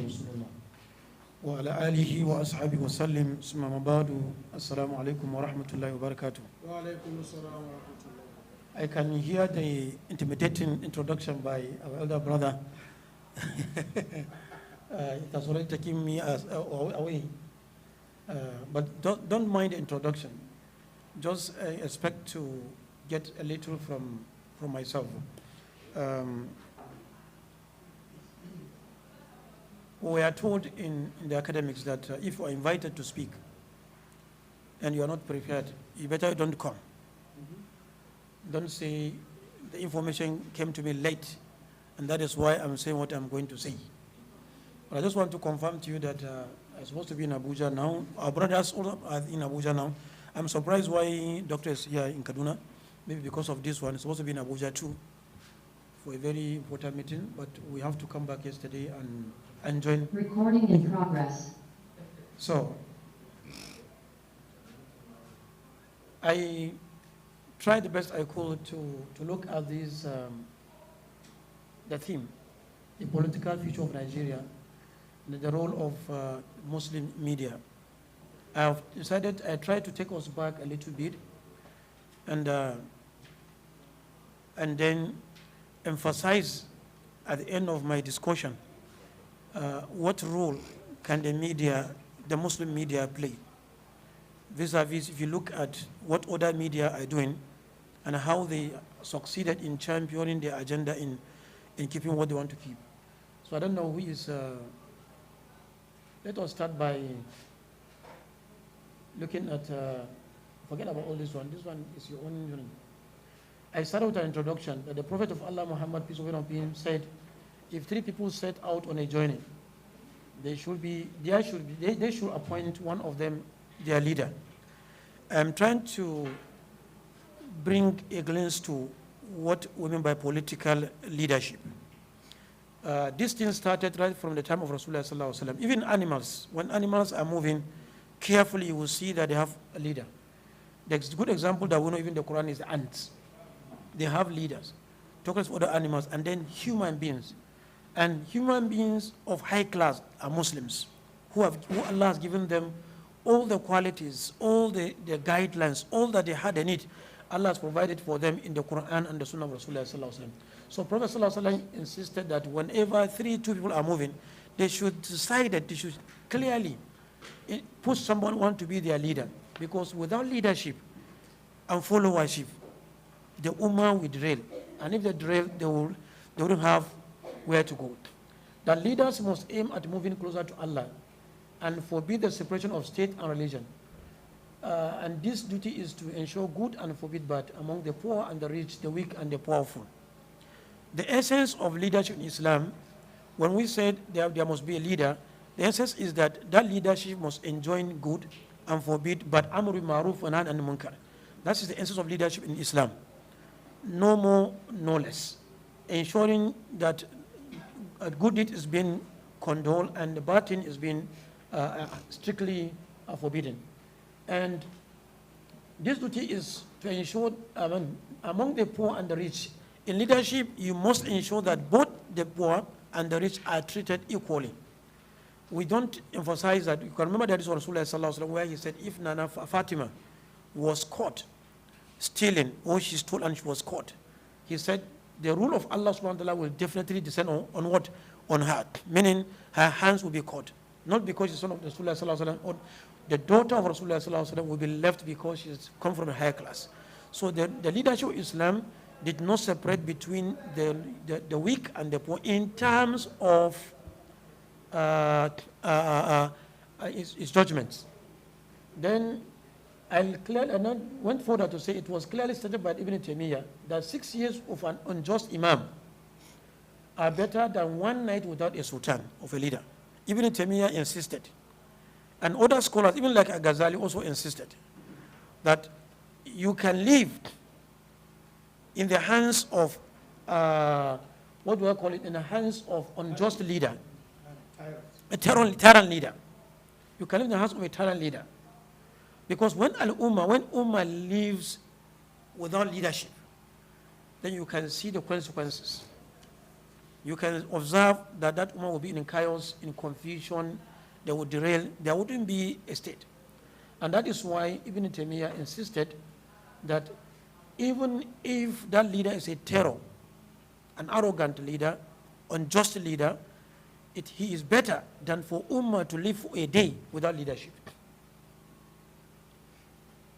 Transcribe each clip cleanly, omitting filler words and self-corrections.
رسول الله وعلى آله وأصحابه وسلم ثم ما بعد السلام عليكم ورحمة الله وبركاته. وعليكم السلام ورحمة الله. I can hear the intimidating introduction by our elder brother. It has already taken me away. But don't mind the introduction. Just expect to get a little from myself. We are told in the academics that if you are invited to speak and you are not prepared, you better don't come. Don't say the information came to me late and that is why I'm saying what I'm going to say. But I just want to confirm to you that I'm supposed to be in Abuja now. Our brothers all are in Abuja now. I'm surprised why doctor is here in Kaduna. Maybe because of this one. It's supposed to be in Abuja too for a very important meeting, but we have to come back yesterday and join. Recording in progress. So, I tried the best I could to look at this, the theme, the political future of Nigeria, and the role of Muslim media. I've decided I tried to take us back a little bit and then emphasize at the end of my discussion what role can the media, the Muslim media, play vis-a-vis if you look at what other media are doing and how they succeeded in championing their agenda in keeping what they want to keep. So I don't know who is, let us start by looking at, forget about all this one is your own journey. I started with an introduction that the Prophet of Allah Muhammad, peace be upon him, said, if three people set out on a journey, they should appoint one of them their leader. I'm trying to bring a glance to what we mean by political leadership. This thing started right from the time of Rasulullah sallallahu alaihi wasallam. Even animals, when animals are moving carefully, you will see that they have a leader. The good example that we know even the Quran is the ants. They have leaders, talk about other animals, and then human beings. And human beings of high class are Muslims, who Allah has given them all the qualities, all the guidelines, all that they had in it. Allah has provided for them in the Quran and the Sunnah of Rasulullah sallallahu alaihi wasallam. So Prophet sallallahu alaihi wasallam insisted that whenever two people are moving, they should decide that they should clearly put someone to be their leader, because without leadership and followership, the ummah will derail, and if they derail, they wouldn't have where to go. The leaders must aim at moving closer to Allah and forbid the separation of state and religion. And this duty is to ensure good and forbid bad among the poor and the rich, the weak and the powerful. The essence of leadership in Islam, when we said there must be a leader, the essence is that leadership must enjoin good and forbid bad, amr bil ma'ruf wa nahy anil munkar. That is the essence of leadership in Islam. No more, no less. Ensuring that a good deed is being condoned and the bad thing is being strictly forbidden. And this duty is to ensure among the poor and the rich. In leadership, you must ensure that both the poor and the rich are treated equally. We don't emphasize that. You can remember that this was Rasulullah sallallahu alaihi wasallam, where he said, if Nana Fatima was caught stealing, or she stole and she was caught, he said the rule of Allah subhanahu wa ta'ala will definitely descend on what? On her. Meaning her hands will be caught. Not because she's son of Rasulullah sallallahu alaihi wasallam, or the daughter of Rasulullah sallallahu alaihi wasallam will be left because she's come from a higher class. So the leadership of Islam did not separate between the weak and the poor in terms of its judgments. Then I went further to say it was clearly stated by Ibn Taymiyyah that 6 years of an unjust imam are better than one night without a sultan of a leader. Ibn Taymiyyah insisted, and other scholars, even like Ghazali, also insisted that you can live in the hands of what do I call it? In the hands of unjust leader, a tyrant leader. You can live in the hands of a tyrant leader. Because when Ummah lives without leadership, then you can see the consequences. you can observe that that ummah will be in chaos, in confusion, they would derail, there wouldn't be a state. And that is why Ibn Taymiyyah insisted that even if that leader is a terror, an arrogant leader, unjust leader, he is better than for ummah to live for a day without leadership.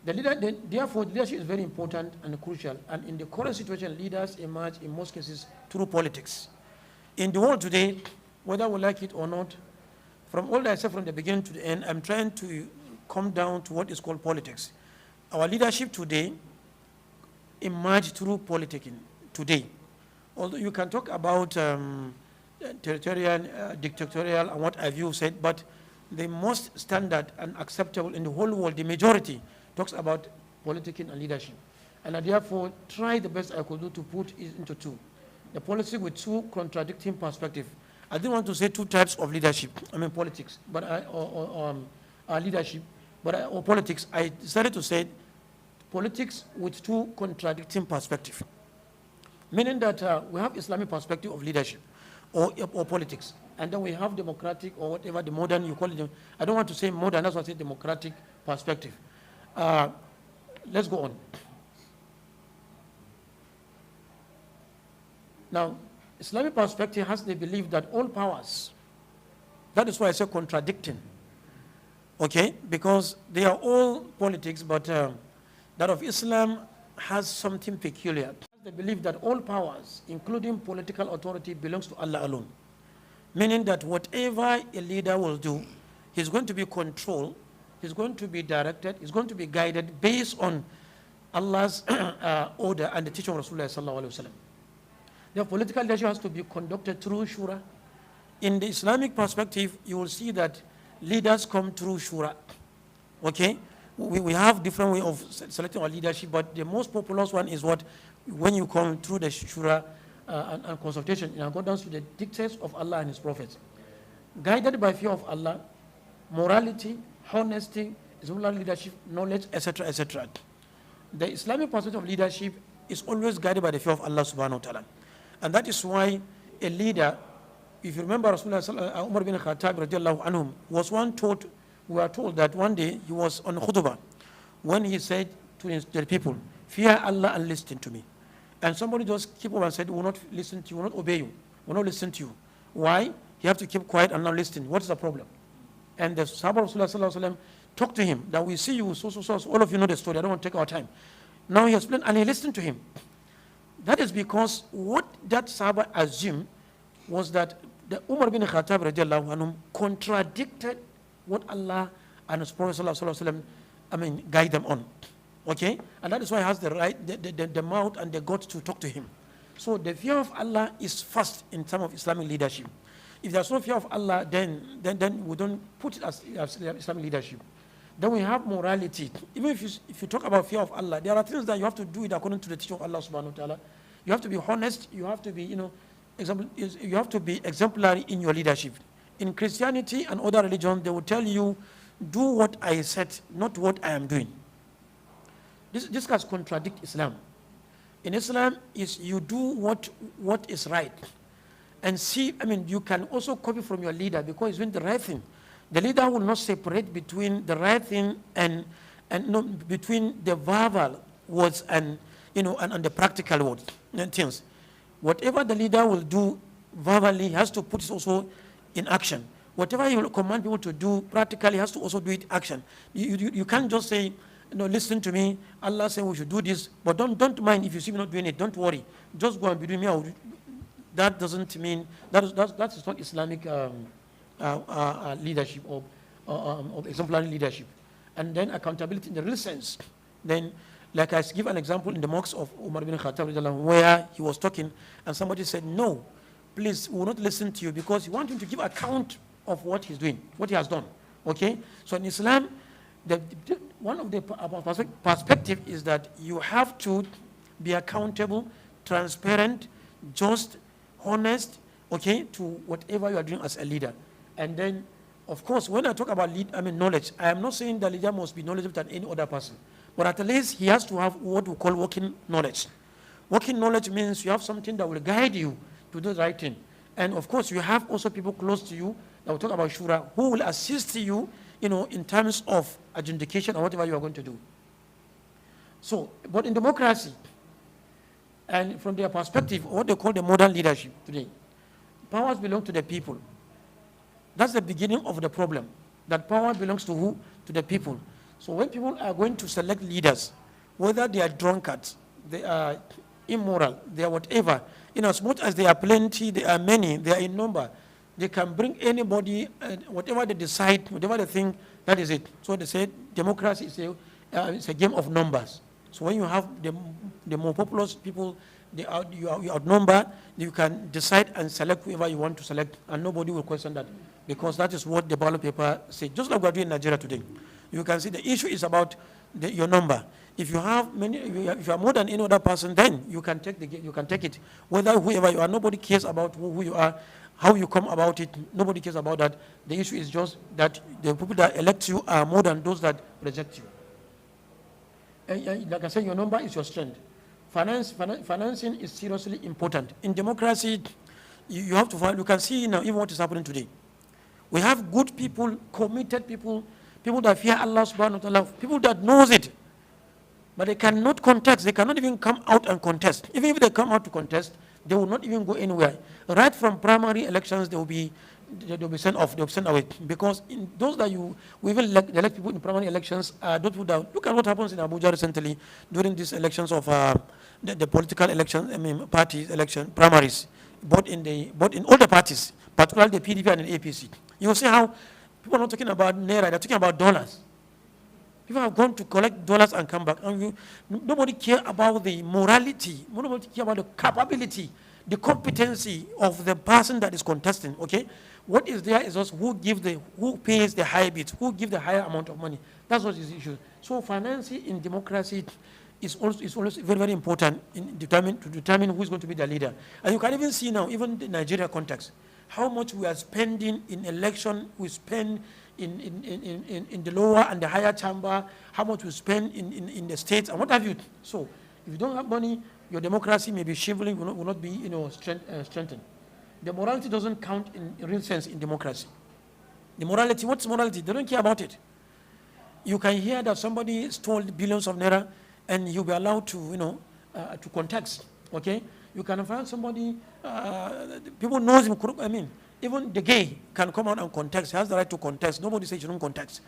Therefore, leadership is very important and crucial. And in the current situation, leaders emerge in most cases through politics. In the world today, whether we like it or not, from all that I said from the beginning to the end, I'm trying to come down to what is called politics. Our leadership today emerged through politicking today. Although you can talk about territorial, dictatorial, and what have you said, but the most standard and acceptable in the whole world, the majority, talks about politicking and leadership. And I therefore try the best I could do to put it into two. The policy with two contradicting perspectives. I didn't want to say two types of leadership, politics, but leadership, or politics. I decided to say politics with two contradicting perspectives. Meaning that we have Islamic perspective of leadership or politics, and then we have democratic or whatever the modern you call it. I don't want to say modern, that's why I say democratic perspective. Let's go on. Now, Islamic perspective has the belief that all powers, that is why I say contradicting, okay? Because they are all politics, but that of Islam has something peculiar. They believe that all powers, including political authority, belongs to Allah alone. Meaning that whatever a leader will do, he's going to be controlled, he's going to be directed, he's going to be guided based on Allah's order and the teaching of Rasulullah sallallahu alaihi wasallam. The political leadership has to be conducted through shura. In the Islamic perspective, you will see that leaders come through shura. Okay? We have different way of selecting our leadership, but the most popular one is when you come through the shura and consultation in accordance with the dictates of Allah and His prophets. Guided by fear of Allah, morality, honesty, Islamic leadership, knowledge, etc., etc. The Islamic perspective of leadership is always guided by the fear of Allah subhanahu wa ta'ala. And that is why a leader, if you remember Rasulullah Umar bin Khattab radiallahu anhum, was we were told that one day he was on khutbah when he said to the people, fear Allah and listen to me. And somebody just keep up and said, we will not listen to you, we will not obey you, we will not listen to you. Why? You have to keep quiet and not listen. What is the problem? And the Sahaba of Rasulullah talked to him that we see you, so. All of you know the story. I don't want to take our time. Now he explained, and he listened to him. That is because what that Sahaba assumed was that the Umar bin Khattab radiallahu anhum contradicted what Allah and His Prophet sallallahu alaihi wasallam, guide them on. Okay? And that is why he has the right, the mouth and the guts to talk to him. So the fear of Allah is first in terms of Islamic leadership. If there's no fear of Allah, then we don't put it as Islamic leadership. Then we have morality. Even if you talk about fear of Allah, there are things that you have to do it according to the teaching of Allah subhanahu wa ta'ala. You have to be honest, you have to be, you have to be exemplary in your leadership. In Christianity and other religions, they will tell you, do what I said, not what I am doing. This has contradict Islam. In Islam, is you do what is right. And see, you can also copy from your leader because he's doing the right thing. The leader will not separate between the right thing and between the verbal words and the practical words and things. Whatever the leader will do verbally, he has to put it also in action. Whatever he will command people to do practically, he has to also do it action. You can't just say, listen to me, Allah said we should do this, but don't mind if you see me not doing it, don't worry. Just go and be doing me. That doesn't mean, that is not Islamic leadership or exemplary leadership. And then accountability in the real sense. Then, like I give an example in the mosque of Umar bin Khattab, where he was talking and somebody said, no, please, we will not listen to you because you want him to give account of what he's doing, what he has done. Okay? So in Islam, one of the perspective is that you have to be accountable, transparent, just, honest, okay, to whatever you are doing as a leader. And then, of course, when I talk about knowledge, I am not saying the leader must be knowledgeable than any other person. But at least he has to have what we call working knowledge. Working knowledge means you have something that will guide you to do the right thing. And of course, you have also people close to you that will talk about shura, who will assist you, in terms of adjudication or whatever you are going to do. So, but in democracy, and from their perspective, what they call the modern leadership today, powers belong to the people. That's the beginning of the problem, that power belongs to who? To the people. So when people are going to select leaders, whether they are drunkards, they are immoral, they are whatever, as much as they are plenty, they are many, they are in number, they can bring anybody, whatever they decide, whatever they think, that is it. So they say democracy is it's a game of numbers. So when you have the more populous people, you outnumber, you can decide and select whoever you want to select, and nobody will question that, because that is what the ballot paper says. Just like we are doing in Nigeria today. You can see the issue is about your number. If you have if you are more than any other person, then you can take it. Whether whoever you are, nobody cares about who you are, how you come about it. Nobody cares about that. The issue is just that the people that elect you are more than those that reject you. And like I said, your number is your strength. Financing is seriously important. In democracy, you have to find, you can see now even what is happening today. We have good people, committed people, people that fear Allah subhanahu wa ta'ala, people that knows it, but they cannot contest. They cannot even come out and contest. Even if they come out to contest, they will not even go anywhere. Right from primary elections, they will be sent off, they will be sent away. Because in those that we even elect people in primary elections, those people that, look at what happens in Abuja recently during these elections of the political elections, parties election, primaries, both in all the parties, particularly the PDP and the APC. You will see how people are not talking about naira, they're talking about dollars. People have gone to collect dollars and come back. And nobody care about the morality. Nobody care about the capability, the competency of the person that is contesting. Okay, what is there is just who pays the high bid, who gives the higher amount of money. That's what is the issue. So financing in democracy is always very, very important to determine who is going to be the leader. And you can even see now, even the Nigeria context, how much we are spending in election, we spend in the lower and the higher chamber, how much we spend in the states, and what have you. So if you don't have money, your democracy may be shriveling, will not be strengthened. The morality doesn't count in real sense in democracy. The morality, what's morality? They don't care about it. You can hear that somebody stole billions of naira and you'll be allowed to, to contest, okay? You can find somebody, people knows him, even the gay can come out and contest. He has the right to contest. Nobody says you don't contest.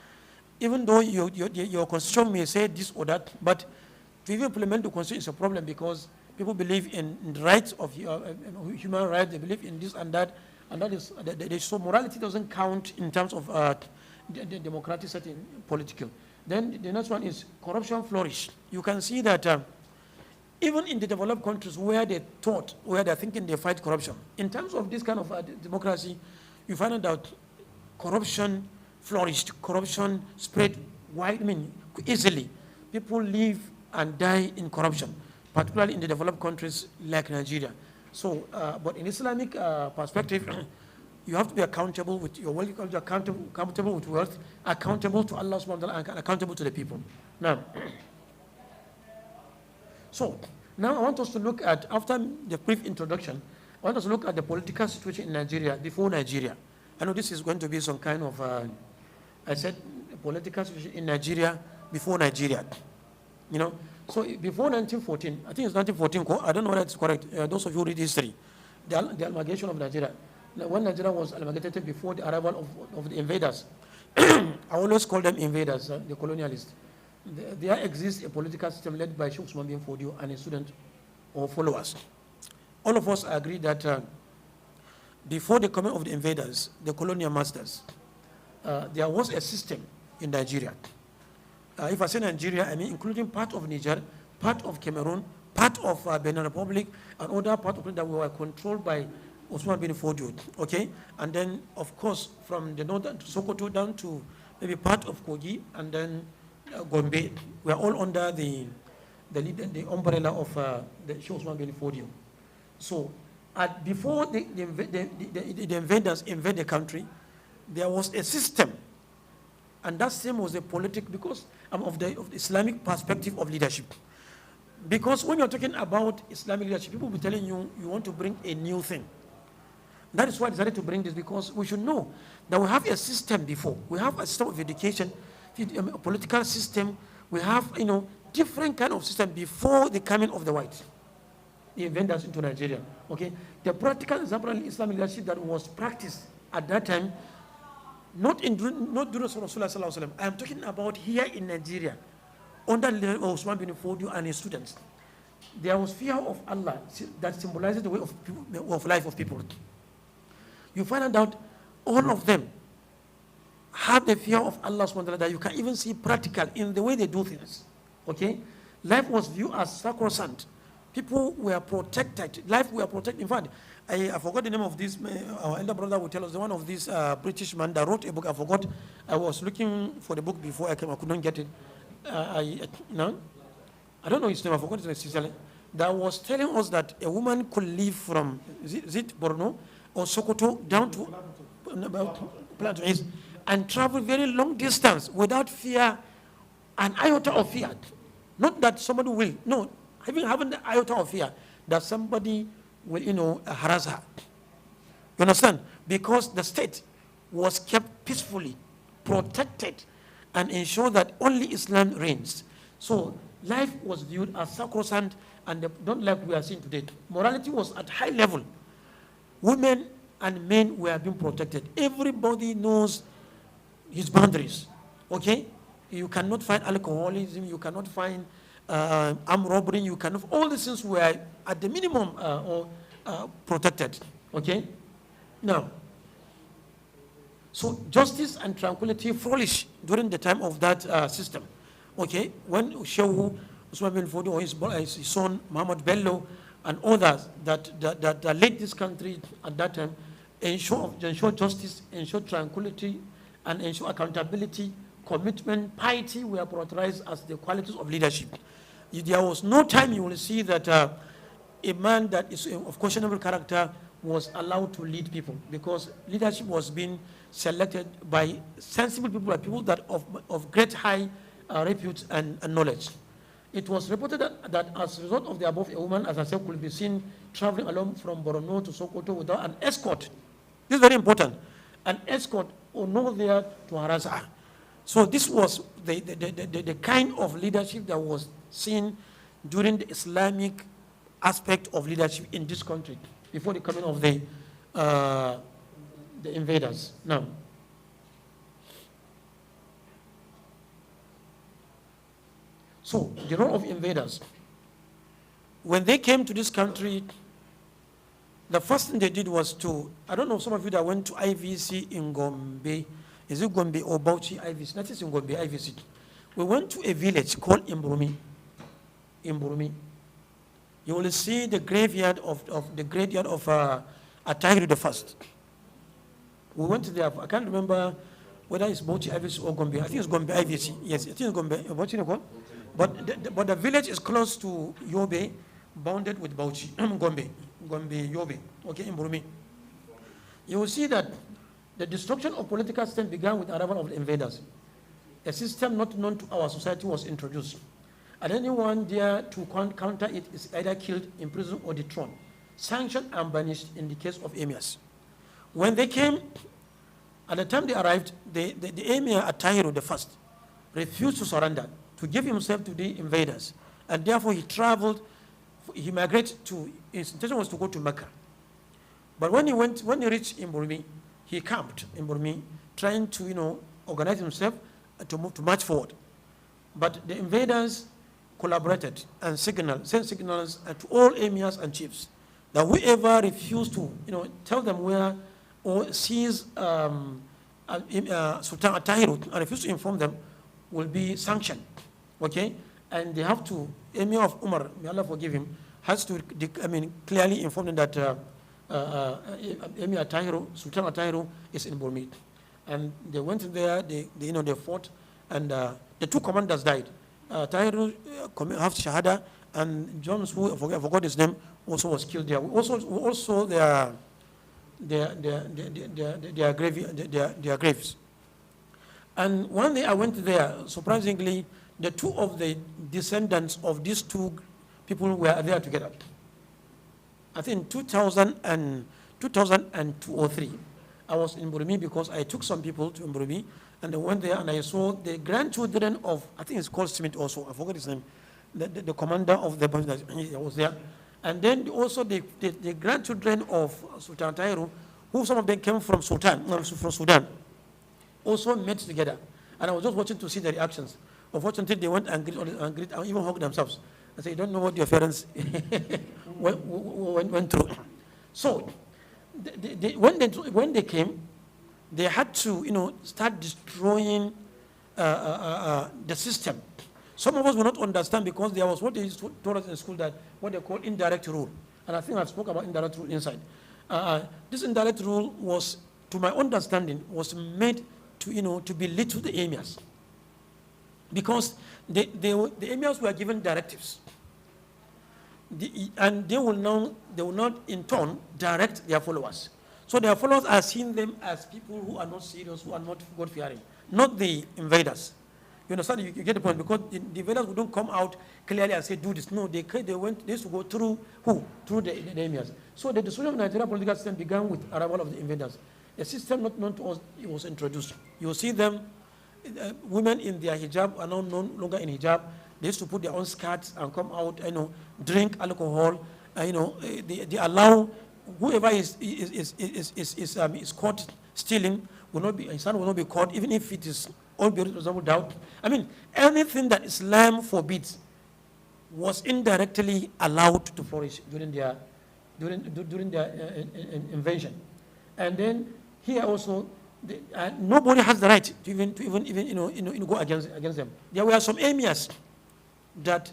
Even though your constitution may say this or that, but to even implement the constitution is a problem, because people believe in the rights of human rights. They believe in this and that is so morality doesn't count in terms of the democratic setting, political. Then the next one is corruption flourish. You can see that even in the developed countries where they're thinking they fight corruption, in terms of this kind of democracy, you find out that corruption flourished, corruption spread easily. People live and die in corruption, particularly in the developed countries like Nigeria. So, but in Islamic perspective, you have to be accountable with your wealth, accountable with wealth, accountable to Allah subhanahu wa ta'ala, and accountable to the people. Now, so now I want us to look at, after the brief introduction, I want us to look at the political situation in Nigeria before Nigeria. I know this is going to be some kind of, I said, political situation in Nigeria before Nigeria. So before 1914, I think it's 1914, I don't know whether it's correct, those of you who read history, the amalgamation of Nigeria. When Nigeria was amalgamated before the arrival of the invaders, I always call them invaders, the colonialists. There exists a political system led by Sheikh Usman bin Fodio and his students or followers. All of us agree that before the coming of the invaders, the colonial masters, there was a system in Nigeria. If I say Nigeria, I mean including part of Niger, part of Cameroon, part of Benin Republic, and other part of it that were controlled by Usman bin Fodio, okay? And then, of course, from the north to Sokoto down to maybe part of Kogi, and then Gombe, we are all under the umbrella of the Sheikh Usman bin Fodio. So, before the invaders invade the country, there was a system, and that system was a political, because of the Islamic perspective of leadership. Because when you're talking about Islamic leadership, people will be telling you, you want to bring a new thing. That is why I decided to bring this, because we should know that we have a system before. We have a system of education, a political system. We have, different kind of system before the coming of the whites, the invaders into Nigeria. Okay, the practical example in Islamic leadership that was practiced at that time, not during Rasulullah sallallahu alaihi wasallam. I am talking about here in Nigeria, under the Osman bin Fodio and his students. There was fear of Allah that symbolizes the way of life of people. You find out all of them have the fear of Allah subhanahu wa ta'ala that you can even see practical in the way they do things. Okay? Life was viewed as sacrosanct. People were protected. Life were protected. In fact, I forgot the name of this. Our elder brother will tell us, the one of these British man that wrote a book. I forgot. I was looking for the book before I came. I couldn't get it. I don't know his name. I forgot his name. That was telling us that a woman could live from Borno or Sokoto down to Plateau and travel very long distance without fear, an iota of fear. Not that somebody will, no, having the iota of fear that somebody will, harass her. You understand? Because the state was kept peacefully, protected, and ensured that only Islam reigns. So life was viewed as sacrosanct, and not like we are seeing today. Morality was at high level. Women and men were being protected. Everybody knows his boundaries. Okay? You cannot find alcoholism, you cannot find armed robbery, you cannot, all these things were at the minimum protected. Okay? Now, so justice and tranquility flourished during the time of that system. Okay? When Shehu Usman bin Fodio or his son Muhammad Bello and others that led this country at that time ensure justice, ensure tranquility, and ensure accountability, commitment, piety were prioritized as the qualities of leadership. There was no time you will see that a man that is of questionable character was allowed to lead people, because leadership was being selected by sensible people, by people that of great high repute and knowledge. It was reported that as a result of the above, a woman, as I said, could be seen traveling along from Borno to Sokoto without an escort. This is very important. An escort or no there to harass her. So this was the kind of leadership that was seen during the Islamic aspect of leadership in this country before the coming of the invaders. Now, so the role of invaders, when they came to this country, the first thing they did was to, I don't know, some of you that went to IVC in Gombe, is it Gombe or Bauchi IVC? That is in Gombe IVC. We went to a village called Imburumi. Imburumi. You will see the graveyard of Atahiru the First. We went there. I can't remember whether it's Bauchi IVC or Gombe. I think it's Gombe IVC. Yes, I think it's Gombe. Bauchi, but the village is close to Yobe, bounded with Bauchi, Gombe, Yobe, okay, in Burumi. You will see that the destruction of political system began with the arrival of the invaders. A system not known to our society was introduced. And anyone there to counter it is either killed, imprisoned, or dethroned, sanctioned and banished in the case of emirs. When they came, at the time they arrived, the emir Atahiru the First refused to surrender, to give himself to the invaders. And therefore he traveled, he migrated to, his intention was to go to Mecca. But when he reached Imburumi, he camped in Burmi, trying to, organize himself to march forward. But the invaders collaborated and sent signals to all emirs and chiefs that whoever refused to, tell them where or seize Sultan Atahiru and refused to inform them will be sanctioned. Okay? And they have to, Emir of Umar, may Allah forgive him, has to, clearly inform them that Emir Atahiru, Sultan Atahiru is in Burmi. And they went there, they fought, and the two commanders died. Tahiru have Shahada, and Jones, who I forgot his name, also was killed there. Also their graves. And one day I went there, surprisingly, the two of the descendants of these two people were there together. I think in 2002 or 3. I was in Burumi because I took some people to Burumi, and I went there and I saw the grandchildren of, I think it's called Smith also, I forgot his name, the commander of the bunch that was there. And then also the grandchildren of Sultan Tairu, who some of them came from from Sudan, also met together. And I was just watching to see the reactions. Unfortunately, they went and greet and even hugged themselves. I said, you don't know what your parents went through. So, when they came, they had to, start destroying the system. Some of us will not understand because there was what they told us in school, that what they call indirect rule. And I think I spoke about indirect rule inside. This indirect rule was, to my understanding, was made to belittle the emirs. Because the emirs were given directives. And they will not in turn direct their followers. So their followers are seeing them as people who are not serious, who are not God-fearing, not the invaders. You understand? You get the point? Because the invaders wouldn't come out clearly and say, do this. No, they used to go through who? Through the emirs. So the destruction of Nigerian political system began with arrival of the invaders. A system not known to us, it was introduced. You see them, women in their hijab are now no longer in hijab. They used to put their own skirts and come out, drink alcohol. They allow whoever is caught stealing his son will not be caught, even if it is all beyond reasonable doubt. I mean, anything that Islam forbids was indirectly allowed to flourish during their invasion. And then here also, nobody has the right to even go against them. There were some emirs that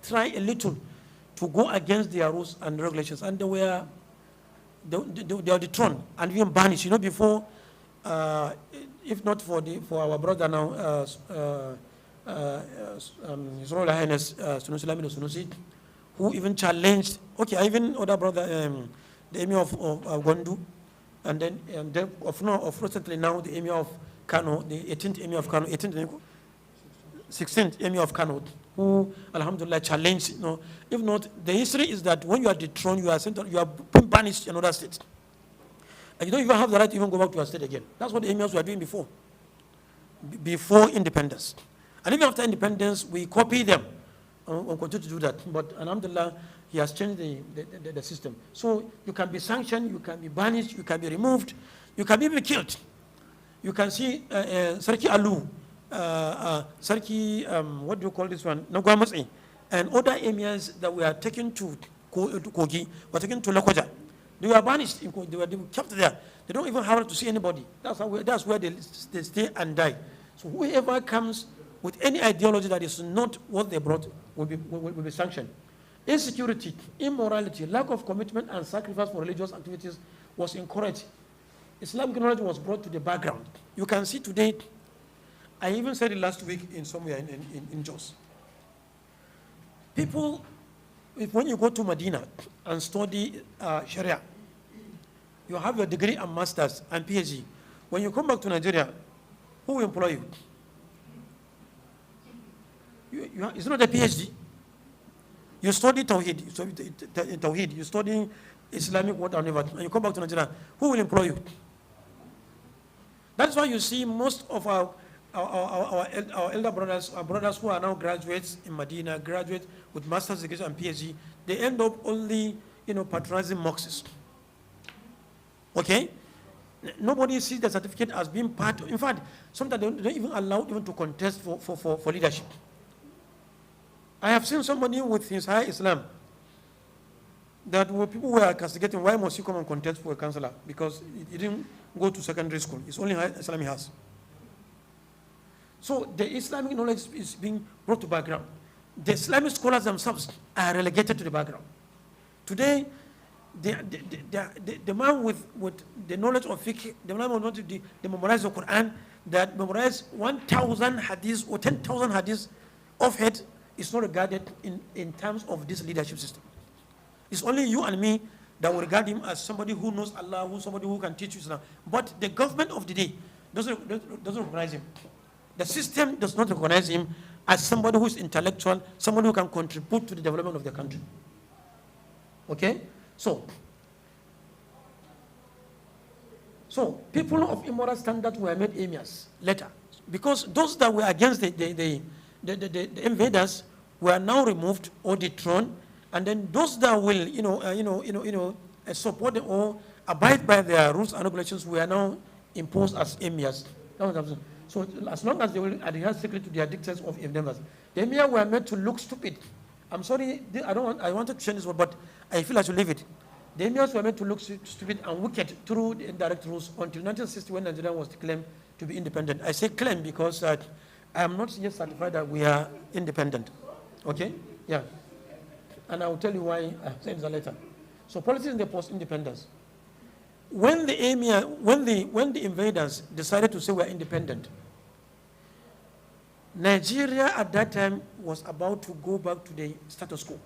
try a little to go against their rules and regulations, and they were dethroned and even banished. Before, if not for our brother now, His Royal Highness Sunusi Lamido Sunusi, who even challenged. Okay, even other brother, the emir of Gondu, and then of recently now the emir of Kano, the 18th emir of Kano, 16th emir of Kano, who Alhamdulillah challenged. If not, the history is that when you are dethroned, you are being banished in another state, and you don't even have the right to even go back to your state again. That's what the emirs were doing before independence. And even after independence, we copy them and continue to do that. But Alhamdulillah, he has changed the system. So you can be sanctioned, you can be banished, you can be removed, you can be killed. You can see Sarki Alu, Sarki, what do you call this one? Nagwamatsi, and other emirs that were taken to Kogi, were taken to Lokoja. They were banished, they were kept there. They don't even have to see anybody. That's where they stay and die. So whoever comes with any ideology that is not what they brought will be sanctioned. Insecurity, immorality, lack of commitment and sacrifice for religious activities was encouraged. Islamic knowledge was brought to the background. You can see today, I even said it last week somewhere in Jos. People, when you go to Medina and study Sharia, you have your degree and master's and PhD. When you come back to Nigeria, who will employ you? It's not a PhD. You study Tawheed, you study Islamic whatever, and you come back to Nigeria, who will employ you? That's why you see most of our elder brothers, our brothers who are now graduates in Medina, graduates with master's degrees and PhD, they end up only, patronizing mosques. Okay? Nobody sees the certificate as being part of, in fact, sometimes they don't even allow even to contest for leadership. I have seen somebody with his high Islam that people were castigating, why must you come and contest for a councillor? Because he didn't go to secondary school. It's only high Islam he has. So the Islamic knowledge is being brought to background. The Islamic scholars themselves are relegated to the background. Today, the man with the knowledge of fiqh, the man who they memorize the Quran, that memorize 1,000 hadiths or 10,000 hadiths of head, is not regarded in terms of this leadership system. It's only you and me that will regard him as somebody who knows Allah, somebody who can teach you Islam. But the government of the day doesn't recognize him. The system does not recognize him as somebody who is intellectual, somebody who can contribute to the development of the country. Okay? So, people of immoral standards were made emirs later, because those that were against the invaders were now removed or dethroned, and then those that will support them or abide by their rules and regulations were now imposed as emirs. So as long as they will adhere strictly to their dictates of invaders, the emirs were made to look stupid. I'm sorry, I wanted to change this word, but I feel I should leave it. The emirs were made to look stupid and wicked through the indirect rules until 1960, when Nigeria was declared to be independent. I say claim because I am not yet certified that we are independent. Okay? Yeah. And I will tell you why I say this later. So politics in the post-independence. When the invaders decided to say we are independent, Nigeria at that time was about to go back to the status quo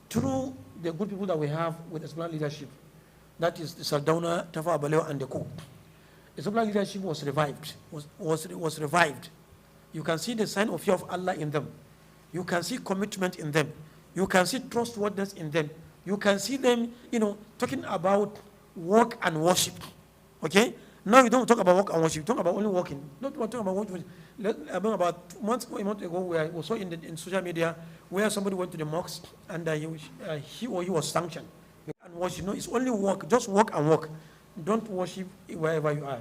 through the good people that we have with Islamic leadership. That is the Sardauna, Tafawa Balewa, and the co. Islamic leadership was revived. Was revived. You can see the sign of fear of Allah in them. You can see commitment in them. You can see trustworthiness in them. You can see them, talking about work and worship. Okay? Now we don't talk about work and worship. We talk about only working. Not talking about worship. About a month ago, we saw in social media where somebody went to the mosque and he or he was sanctioned. And worship, it's only work. Just work and work. Don't worship wherever you are.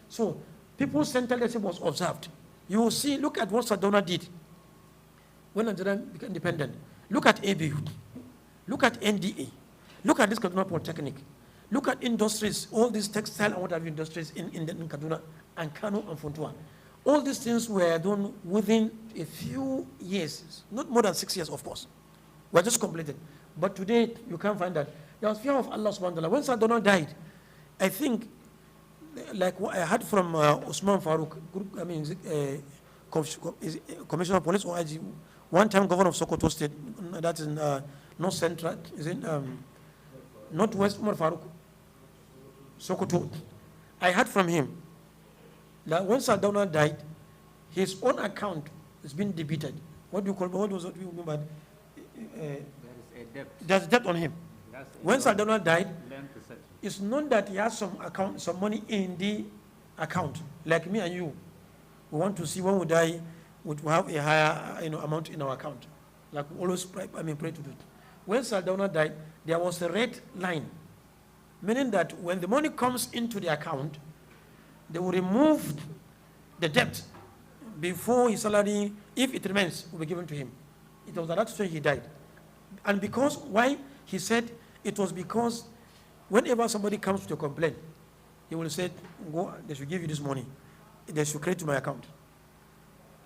So, people-centered leadership was observed. You will see, look at what Sardauna did when Nigeria became independent. Look at ABU. Look at NDA. Look at this Kaduna Polytechnic. Look at industries, all these textile and what have you industries in Kaduna and Kano and Funtua. All these things were done within a few years, not more than 6 years, of course. Were just completed. But today, you can't find that. There was fear of Allah subhanahu wa ta'ala. When Sardauna died, I think, like what I heard from Usman Farouk, Commissioner of Police, or IG, one-time governor of Sokoto State, that is North Central, is in Northwest, Umar Farouk, Sokoto. I heard from him that when Sardauna died, his own account has been debited. What do you call it? What was it? There is a debt. There's debt on him. When Sardauna died, it's known that he has some money in the account. Like me and you, we want to see when we die, we have a higher amount in our account. Like we always pray to do it. When Sardauna died, there was a red line, meaning that when the money comes into the account, they will remove the debt before his salary, if it remains, will be given to him. It was at that time he died. And because, why? He said it was because whenever somebody comes to complain, he will say, go, they should give you this money. They should credit to my account.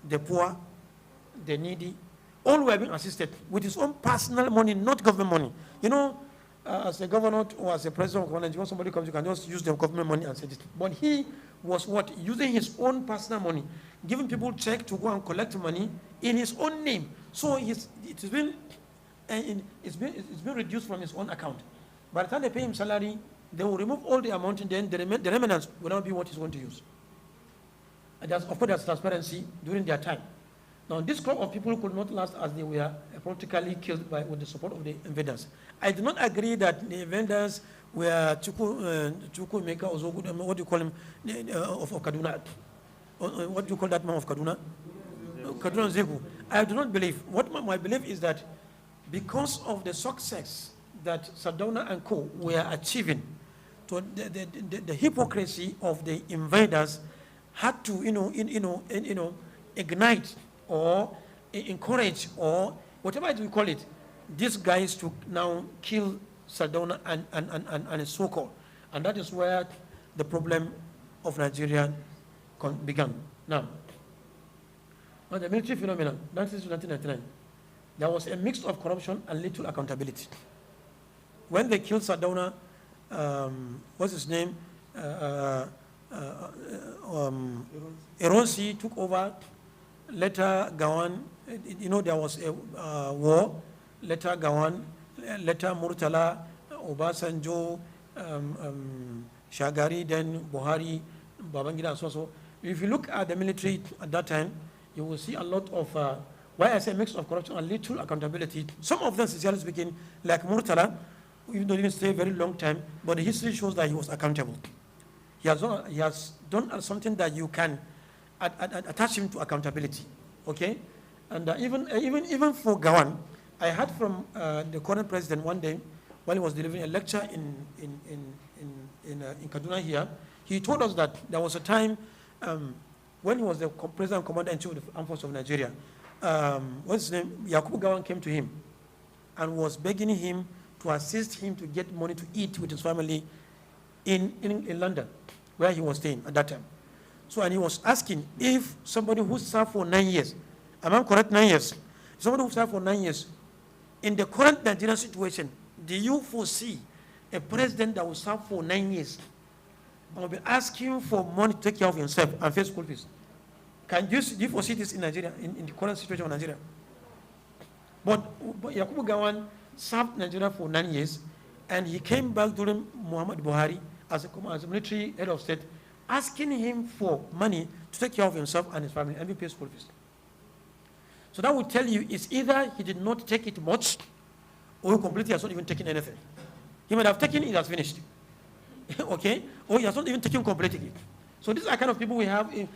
The poor, the needy, all were being assisted with his own personal money, not government money. As a governor or as a president of government, when somebody comes, you can just use the government money and set it. But he was what? Using his own personal money, giving people check to go and collect money in his own name. So it's been reduced from his own account. By the time they pay him salary, they will remove all the amount, and then the remnants will not be what he's going to use. And of course, there's transparency during their time. Now, this crop of people could not last as they were politically killed with the support of the invaders. I do not agree that the invaders were Chuku Meka or Zogu, what do you call him, of Kaduna? What do you call that man of Kaduna? Kaduna Zegu. I do not believe. My belief is that because of the success that Sardauna and co were achieving, so the hypocrisy of the invaders had to, ignite or encourage or whatever we call it, these guys to now kill Sardauna and his so-called. And that is where the problem of Nigeria began. Now, on the military phenomenon, 1999, there was a mix of corruption and little accountability. When they killed Sardauna, what's his name? Ironsi took over. Later, Gawan, there was a war. Later, Gawan, later Murtala, Obasanjo, Shagari, then Buhari, Babangida, and so. If you look at the military at that time, you will see a lot of, why I say mix of corruption and little accountability. Some of them, sincerely speaking, like Murtala, even though he didn't stay a very long time, but the history shows that he was accountable. He has done something that you can attach him to accountability. Okay? And even for Gawan, I heard from the current president one day while he was delivering a lecture in Kaduna here. He told us that there was a time when he was the president and commander-in-chief of the Armed Forces of Nigeria. What's his name? Yakubu Gawan came to him and was begging him to assist him to get money to eat with his family in London, where he was staying at that time. So, and he was asking if somebody who served for 9 years, am I correct, 9 years? Somebody who served for 9 years, in the current Nigerian situation, do you foresee a president that will serve for 9 years and will be asking for money to take care of himself and pay school fees? Do you foresee this in Nigeria, in the current situation of Nigeria? But Yakubu Gawan served Nigeria for 9 years, and he came back during Muhammad Buhari as a military head of state, asking him for money to take care of himself and his family and pay school fees. So that would tell you it's either he did not take it much, or he completely has not even taken anything. He might have taken it, has finished. Okay? Or he has not even taken completely. So these are kind of people we have in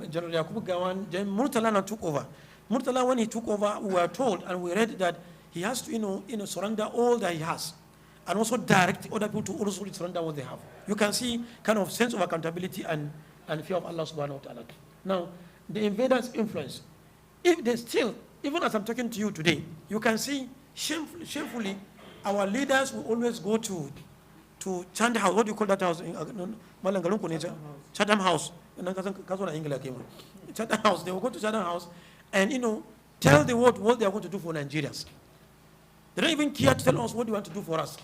General Yakubu Gawan. Then Murtala took over. Murtala, when he took over, we were told and we read that he has to surrender all that he has, and also direct other people to also surrender what they have. You can see kind of sense of accountability and fear of Allah subhanahu wa ta'ala. Now, the invaders' influence, if they still, even as I'm talking to you today, you can see shamefully, our leaders will always go to Chand House. What do you call that house? Chatham House. Chatham House. They will go to Chatham House and tell the world what they are going to do for Nigerians. They don't even care to tell us what they want to do for us.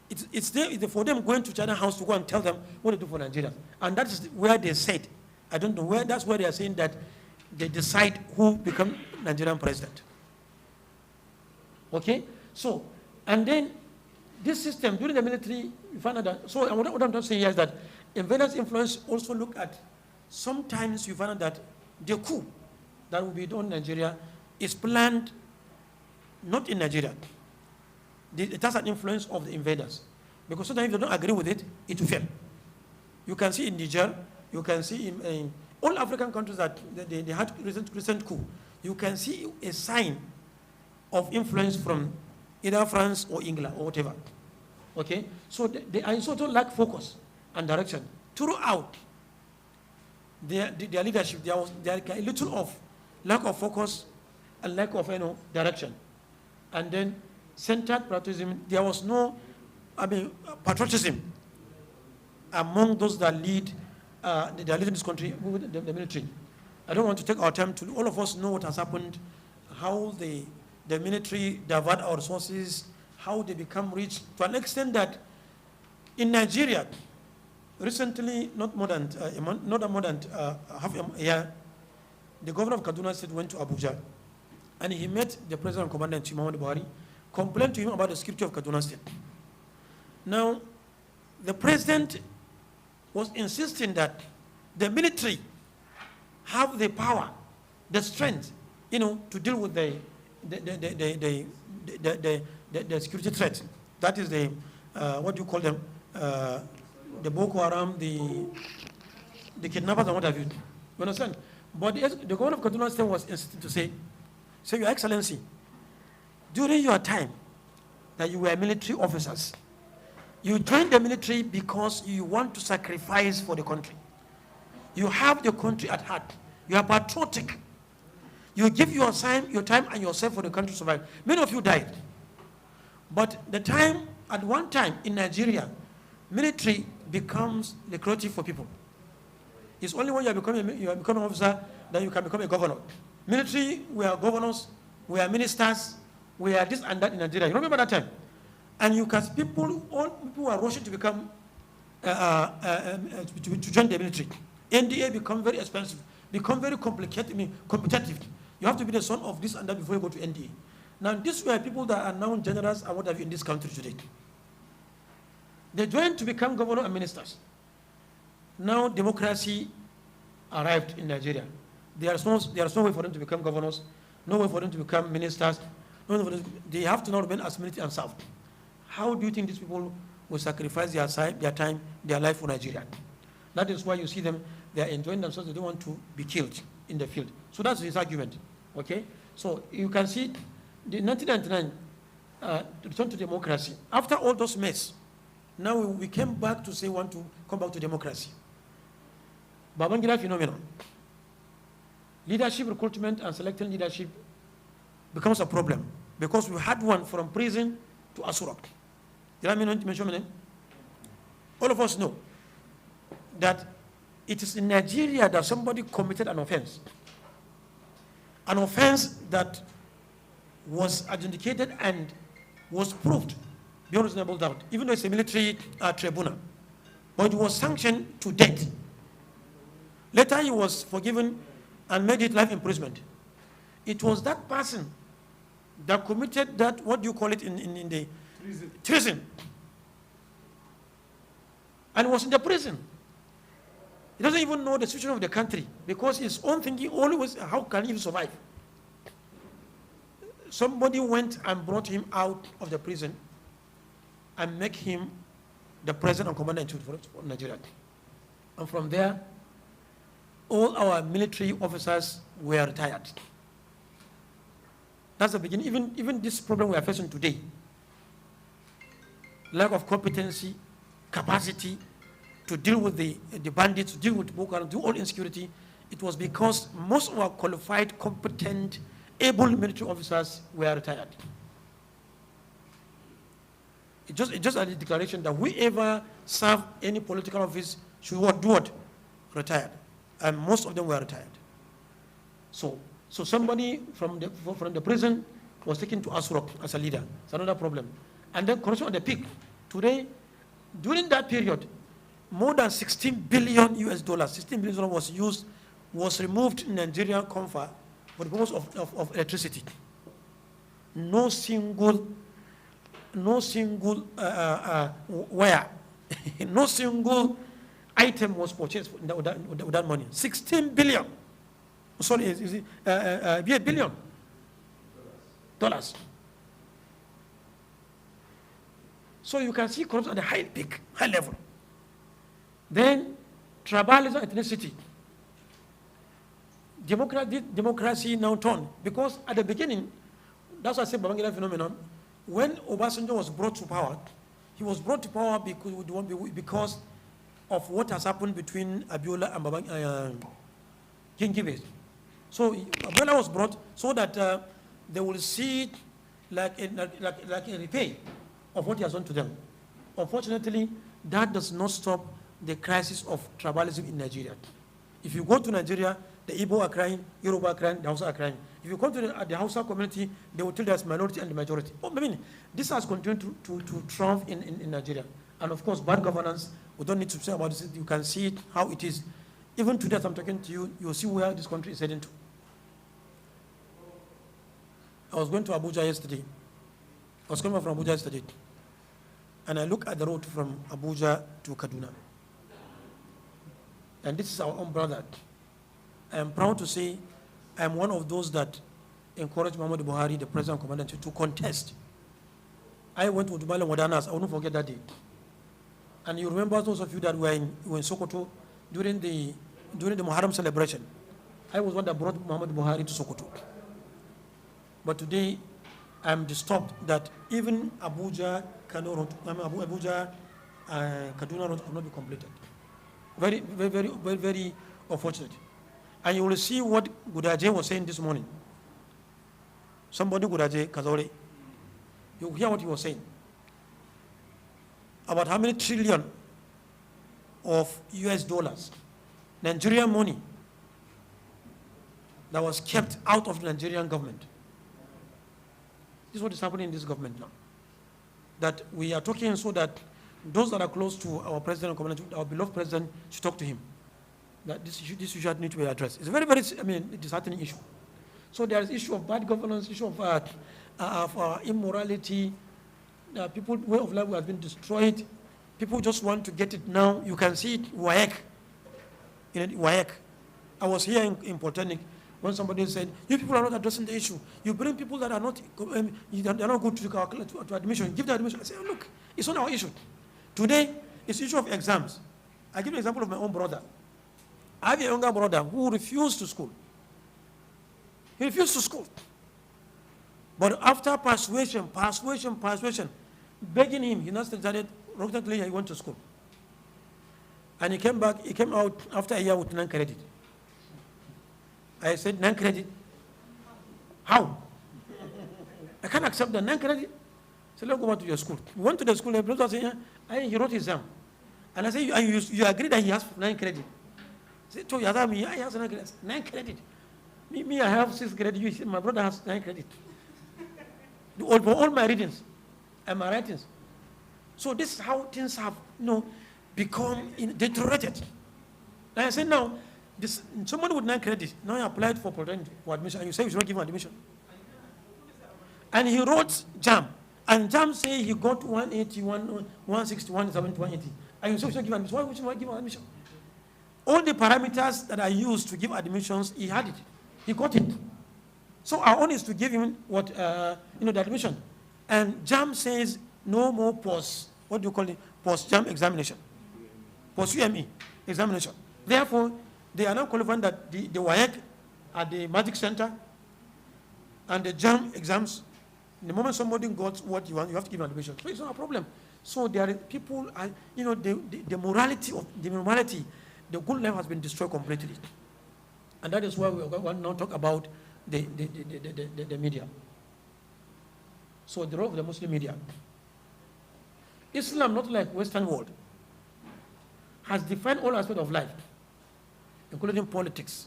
It's for them going to Chatham House to go and tell them what to do for Nigerians. And that is where they said, I don't know where, that's where they are saying that they decide who become Nigerian president. Okay? So, and then this system, during the military, you find out that, so what I'm trying to say here is that invaders' influence also look at, sometimes you find out that the coup that will be done in Nigeria is planned not in Nigeria. It has an influence of the invaders. Because sometimes if they don't agree with it, it will fail. You can see in Niger, you can see in all African countries that they had recent coup. You can see a sign of influence from either France or England or whatever. Okay? So they are sort of lack focus and direction. Throughout their leadership, there was a little of lack of focus and lack of direction. And then centered patriotism, there was no patriotism among those that lead this country, the military. I don't want to take our time to, all of us know what has happened, how the military divert our resources, how they become rich, to an extent that in Nigeria, recently, not more than half a year, the governor of Kaduna State went to Abuja, and he met the president and commander-in-chief, Muhammad Buhari, complained to him about the security of Kaduna State. Now, the president was insisting that the military have the power, the strength, to deal with the security threat. That is what do you call them? The Boko Haram, the kidnappers and what have you. You understand? But the governor of Kaduna State was insisting to say, Your Excellency, during your time that you were military officers, you joined the military because you want to sacrifice for the country. You have the country at heart. You are patriotic. You give your time and yourself for the country to survive. Many of you died. But at one time in Nigeria, military becomes lucrative for people. It's only when you become an officer that you can become a governor. Military, we are governors, we are ministers, we are this and that in Nigeria. You remember that time? And you can see all people are rushing to become to join the military. NDA become very expensive, become very complicated, competitive. You have to be the son of this and that before you go to NDA. Now, these were people that are now generals and what have you in this country today. They joined to become governor and ministers. Now, democracy arrived in Nigeria. There is no way for them to become governors, no way for them to become ministers. They have to now remain as military and serve. how do you think these people will sacrifice their time, their life for Nigeria? That is why you see them, they are enjoying themselves, they don't want to be killed in the field. So that's his argument, okay? So you can see the 1999 return to democracy. After all those mess, now we came back to say we want to come back to democracy. Babangida phenomenon. Leadership recruitment and selecting leadership becomes a problem because we had one from prison to Asurok. Did I mention my name? All of us know that it is in Nigeria that somebody committed an offense. An offense that was adjudicated and was proved beyond reasonable doubt, even though it's a military tribunal. But it was sanctioned to death. Later he was forgiven and made it life imprisonment. It was that person that committed that, what do you call it in the treason. And was in the prison. He doesn't even know the situation of the country because his own thinking always, how can he survive? Somebody went and brought him out of the prison and make him the president and commander-in-chief for Nigeria. And from there, all our military officers were retired. That's the beginning. Even this problem we are facing today, lack of competency, capacity to deal with the bandits, to deal with Boko Haram, do all insecurity, it was because most of our qualified, competent, able military officers were retired. It's just a declaration that whoever serve any political office should do what? Retired. And most of them were retired. So somebody from the prison was taken to Asurok as a leader. It's another problem. And then corruption at the peak. Today, during that period, more than 16 billion US dollars, 16 billion dollars was removed in Nigerian comfort for the purpose of electricity. No single wire, no single item was purchased with that money. 16 billion. Sorry, is it billion dollars. So you can see corruption at the high level. Then tribalism, ethnicity. Democracy now turned because at the beginning, that's why I say Babangida phenomenon. When Obasanjo was brought to power, he was brought to power because of what has happened between Abiola and King Gibe. So Abiola was brought so that they will see it like a repay of what he has done to them. Unfortunately, that does not stop the crisis of tribalism in Nigeria. If you go to Nigeria, the Igbo are crying, Yoruba are crying, the Hausa are crying. If you come to the Hausa community, they will tell there's minority and the majority. I mean, this has continued to triumph in Nigeria. And of course, bad governance, we don't need to say about this. You can see it, how it is. Even today, as I'm talking to you, you'll see where this country is heading to. I was going to Abuja yesterday. I was coming from Abuja yesterday. And I look at the road from Abuja to Kaduna. And this is our own brother. I am proud to say I am one of those that encouraged Muhammadu Buhari, the president and commander, to contest. I went to Dubai and Wadanas. I will not forget that day. And you remember those of you that were in Sokoto during the Muharram celebration. I was one that brought Muhammadu Buhari to Sokoto. But today, I am disturbed that even Abuja, Kaduna road could not be completed. Very, very, very, very, very unfortunate. And you will see what Gudaje was saying this morning. Somebody, Gudaje Kazore, you hear what he was saying about how many trillion of US dollars, Nigerian money, that was kept out of the Nigerian government. This is what is happening in this government now. That we are talking so that those that are close to our president and commander, our beloved president, should talk to him. That this issue need to be addressed. It's a very, very, disheartening issue. So there is issue of bad governance, issue of immorality. People's way of life has been destroyed. People just want to get it now. You can see it, WAEC. I was here in Polytechnic when somebody said, you people are not addressing the issue. You bring people that are not, they are not good to admission. Give the admission. I say, look, it's not our issue. Today, it's issue of exams. I give you an example of my own brother. I have a younger brother who refused to school. He refused to school. But after persuasion, begging him, he now started, reluctantly he went to school. And he came out after a year with non-credit. I said, non-credit? How? I can't accept the non-credit. So let's go back to your school. We went to the school, the brother said, he wrote his exam. And I said, you agree that he has non-credit? I said, he has non-credit. Non-credit. Me, I have 6 credit. My brother has 9 credit. For all my readings and my writings. So this is how things have become deteriorated. Like I said now, somebody with 9 credit, now he applied for admission, and you say you should not give him admission. And he wrote JAM, and JAM say he got 180, 160, 170, 180. And you say you should not give him admission. Why would you not give him admission? All the parameters that are used to give admissions, he had it. He got it. So our own is to give him the admission. And JAM says no more post-JAM examination. Post-UME examination. Therefore, they are now qualifying that the WAEC at the Magic Center and the JAM exams, the moment somebody got what you want, you have to give an admission. So it's not a problem. So there are people, the morality, the good life has been destroyed completely. And that is why we want to now talk about the media. So the role of the Muslim media. Islam, not like Western world, has defined all aspects of life, including politics,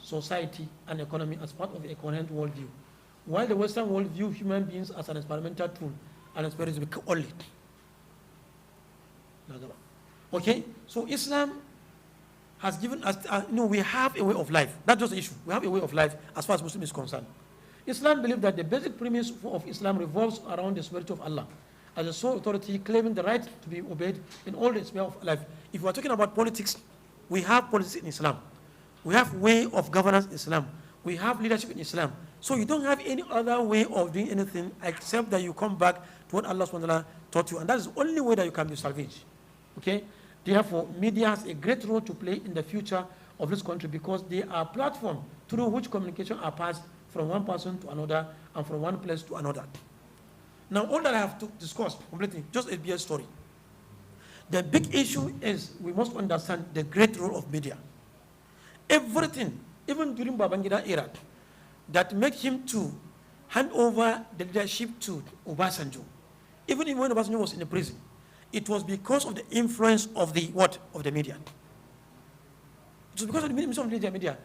society, and economy as part of a coherent worldview. While the Western world view human beings as an experimental tool and experiment only. Okay, so Islam has given us, we have a way of life. That's just the issue. We have a way of life as far as Muslim is concerned. Islam believes that the basic premise of Islam revolves around the spirit of Allah as a sole authority, claiming the right to be obeyed in all the spheres of life. If we are talking about politics, we have politics in Islam. We have way of governance in Islam. We have leadership in Islam. So you don't have any other way of doing anything except that you come back to what Allah SWT taught you. And that is the only way that you can be salvaged. Okay? Therefore, media has a great role to play in the future of this country because they are platforms through which communication are passed from one person to another and from one place to another. Now, all that I have to discuss completely, just a BS story. The big issue is we must understand the great role of media. Everything, even during Babangida era, that made him to hand over the leadership to Obasanjo, even when Obasanjo was in the prison, it was because of the influence of the media. It was because of the influence of the media.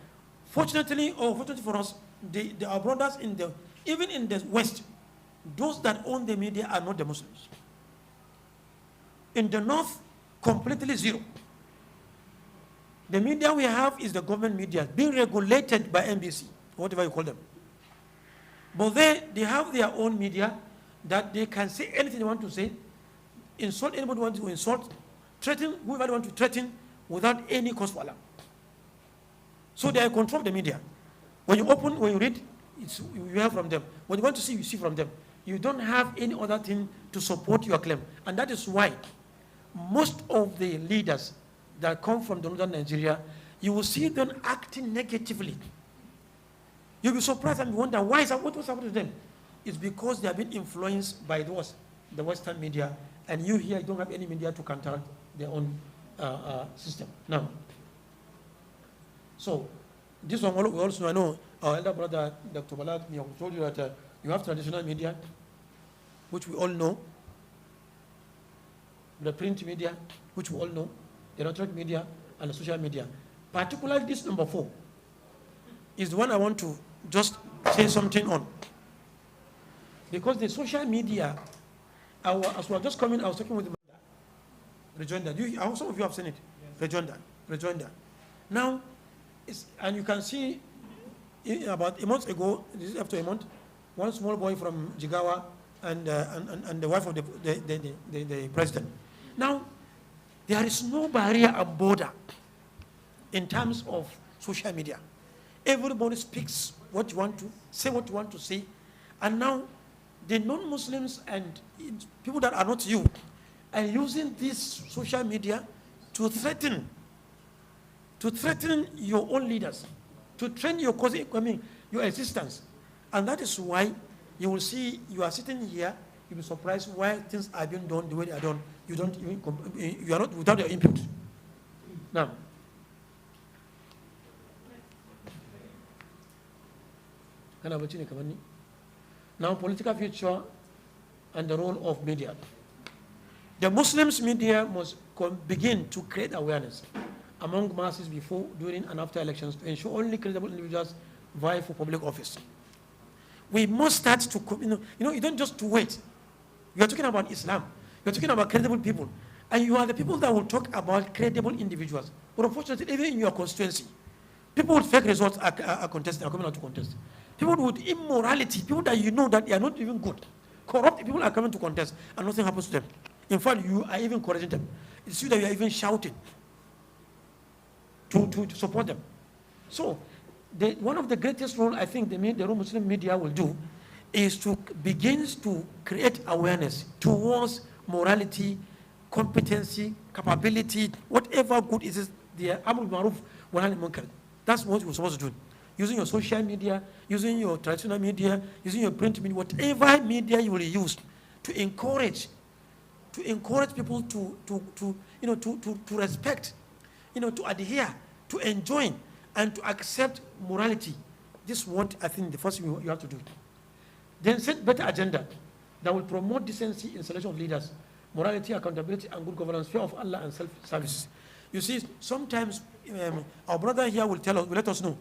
Fortunately, or fortunately for us, our brothers even in the West, those that own the media are not the Muslims. In the North, completely zero. The media we have is the government media, being regulated by NBC, whatever you call them. But they have their own media that they can say anything they want to say, insult anybody who wants to insult, threaten whoever they want to threaten without any cause for alarm. So they control the media. When you read, you hear from them. When you want to see, you see from them. You don't have any other thing to support your claim. And that is why most of the leaders that come from the northern Nigeria, you will see them acting negatively. You'll be surprised and wonder what's happened to them. It's because they have been influenced by the Western media, and you here don't have any media to counter their own system. Now, so this one we also I know our elder brother Dr. Balak told you that you have traditional media, which we all know, the print media, which we all know, the electronic media, and the social media. Particularly this number 4 is the one I want to just say something on. Because the social media, as we were just coming, I was talking with the Rejoinder. Some of you have seen it. Yes. Rejoinder. Now, and you can see about a month ago, this is after a month, one small boy from Jigawa and the wife of the president. Now, there is no barrier or border in terms of social media. Everybody speaks what you want to say, what you want to say. And now the non-Muslims and people that are not you are using this social media to threaten your own leaders, to threaten your your existence. And that is why you will see you are sitting here, you'll be surprised why things are being done the way they are done. You don't even you are not without your input. Now, now political future and the role of media. The Muslims media must begin to create awareness among masses before, during, and after elections to ensure only credible individuals vie for public office. We must start to, you don't just to wait. You are talking about Islam. You are talking about credible people. And you are the people that will talk about credible individuals. But unfortunately, even in your constituency, people with fake results are contesting, are coming out to contest. People with immorality, people that you know that they are not even good. Corrupt people are coming to contest and nothing happens to them. In fact, you are even encouraging them. It's you that you are even shouting to support them. So, one of the greatest role I think the Muslim media will do is to begins to create awareness towards morality, competency, capability, whatever good is the Amr Maruf wa Nahy Munkar. That's what we're supposed to do. Using your social media, using your traditional media, using your print media, whatever media you will use to encourage people to respect, to adhere, to enjoy, and to accept morality. This is what I think the first thing you have to do. Then set better agenda that will promote decency in selection of leaders, morality, accountability, and good governance, fear of Allah, and self-service. You see, sometimes our brother here will let us know.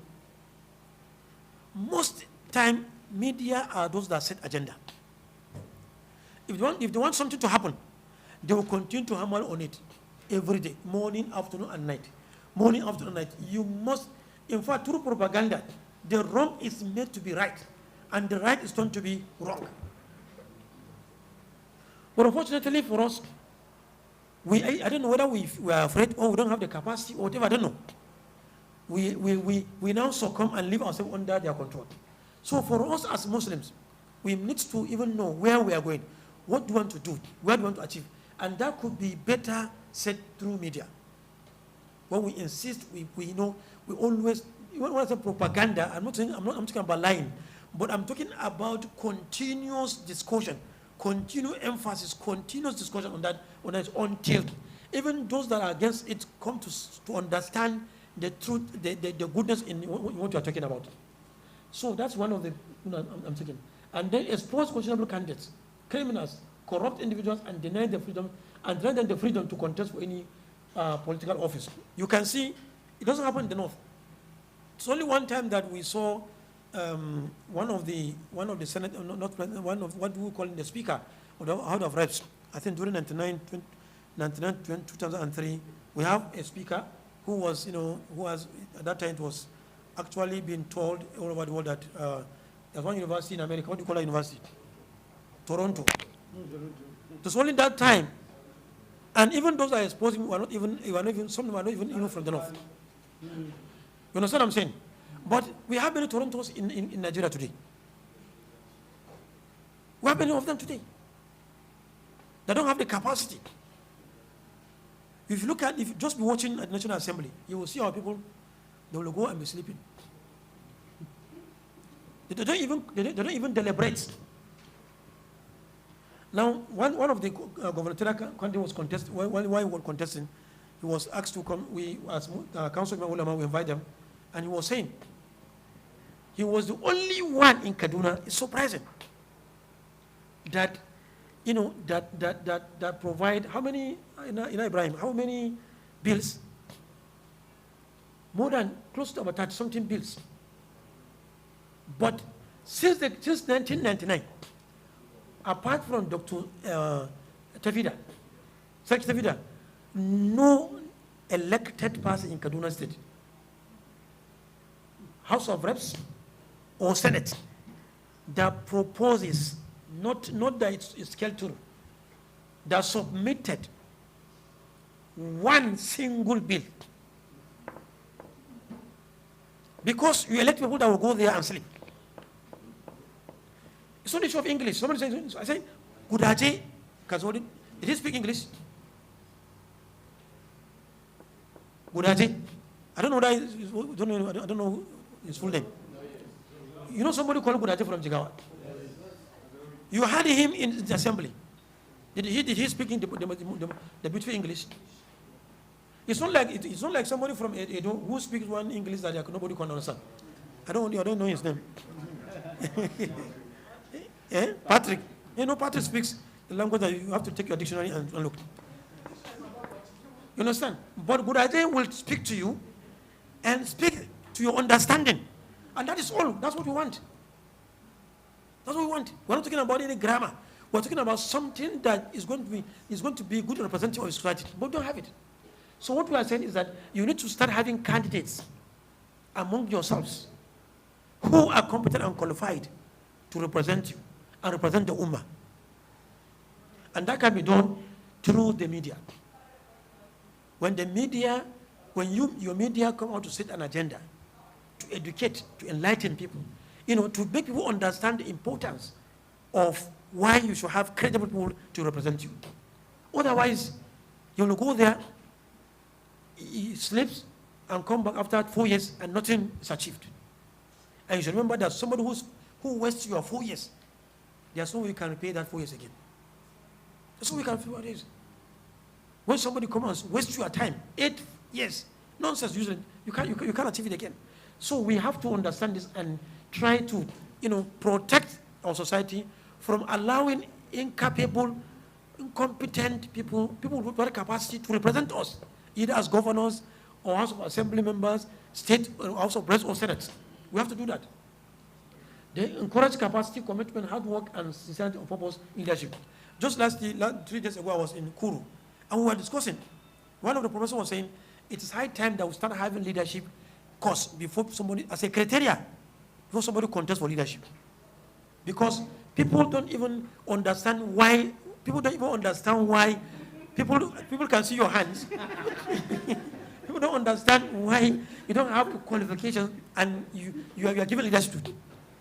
Most time, media are those that set agenda. If they want something to happen, they will continue to hammer on it every day, morning, afternoon, and night. Morning, afternoon, night. You must, in fact, through propaganda, the wrong is made to be right, and the right is turned to be wrong. But unfortunately for us, I don't know whether we are afraid or we don't have the capacity or whatever, I don't know. We now succumb and leave ourselves under their control. So for us as Muslims, we need to even know where we are going, what do we want to do, where do we want to achieve. And that could be better said through media. When we insist, we always, when I say propaganda, I'm talking about lying, but I'm talking about continuous discussion, continuous emphasis, continuous discussion on that until even those that are against it come to understand the truth, the goodness in what you are talking about. So that's one of the I'm taking. And then expose questionable candidates, criminals, corrupt individuals, and deny them the freedom to contest for any political office. You can see it doesn't happen in the north. It's only one time that we saw one of the Senate, one of what we call the Speaker of the House of Reps. I think during 2003, we have a speaker who was, at that time it was actually being told all over the world that there's one university in America. What do you call that university? Toronto. It was only that time, and even those that are exposed were not even some were not even from the north. You understand what I'm saying? But we have many Torontos in Nigeria today. We have many of them today. They don't have the capacity. If you just be watching at the National Assembly, you will see our people, they will go and be sleeping. They don't even deliberate. Now, one of the gubernatorial candidates was contesting. While he was contesting, he was asked to come. We, as councilman ulama, we invite them, and he was saying he was the only one in Kaduna. It's surprising that that provide how many Ibrahim? How many bills? More than close to about 30 something bills. But since 1999. Apart from Dr. Tafida, Secretary Tafida, no elected person in Kaduna State, House of Reps or Senate, that proposes, not that it's skeletal, that submitted one single bill Because you elect people that will go there and sleep. It's not the issue of English. Somebody says, I say, Gudaje Kazodi. Did he speak English? Gudaje. I don't know that. I don't know his full name. You know somebody called Gudaje from Jigawa? You heard him in the assembly. Did he speak in the beautiful English? It's not like somebody from Edo who speaks one English that nobody can understand. I don't know his name. Patrick. You know, Patrick speaks the language that you have to take your dictionary and look. You understand? But Gudaje will speak to you and speak to your understanding. And that is all. That's what we want. That's what we want. We're not talking about any grammar. We're talking about something that is going to be good representative of society. But we don't have it. So what we are saying is that you need to start having candidates among yourselves who are competent and qualified to represent you and represent the Ummah. And that can be done through the media. When your media come out to set an agenda, to educate, to enlighten people, to make people understand the importance of why you should have credible people to represent you. Otherwise, you will go there, he sleeps and come back after 4 years and nothing is achieved. And you should remember that somebody who wastes your 4 years, there's no way you can repay that 4 years again. There's no way you can repay what it is. When somebody comes and wastes your time, 8 years, nonsense, usually, you can't achieve it again. So we have to understand this and try to, protect our society from allowing incapable, incompetent people with capacity to represent us, either as governors or House of Assembly members, state or House of Reps or Senate. We have to do that. They encourage capacity, commitment, hard work, and sincerity of purpose leadership. Just 3 days ago, I was in Kuru, and we were discussing. One of the professors was saying, it is high time that we start having leadership course before somebody, as a criteria, before somebody contests for leadership. Because people don't even understand why, people can see your hands. People don't understand why you don't have qualifications and you are given leadership.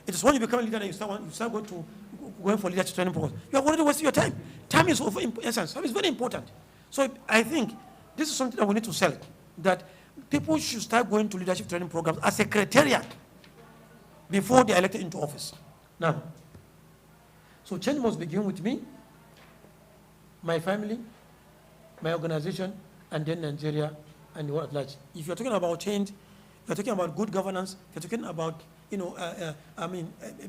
It is when you become a leader that you start going for leadership training programs. You have already wasted your time. Time is of essence. Time is very important. So I think this is something that we need to sell, that people should start going to leadership training programs as a criteria before they are elected into office. Now, so change must begin with me, my family, my organization, and then Nigeria and the world at large. If you're talking about change, you're talking about good governance, you're talking about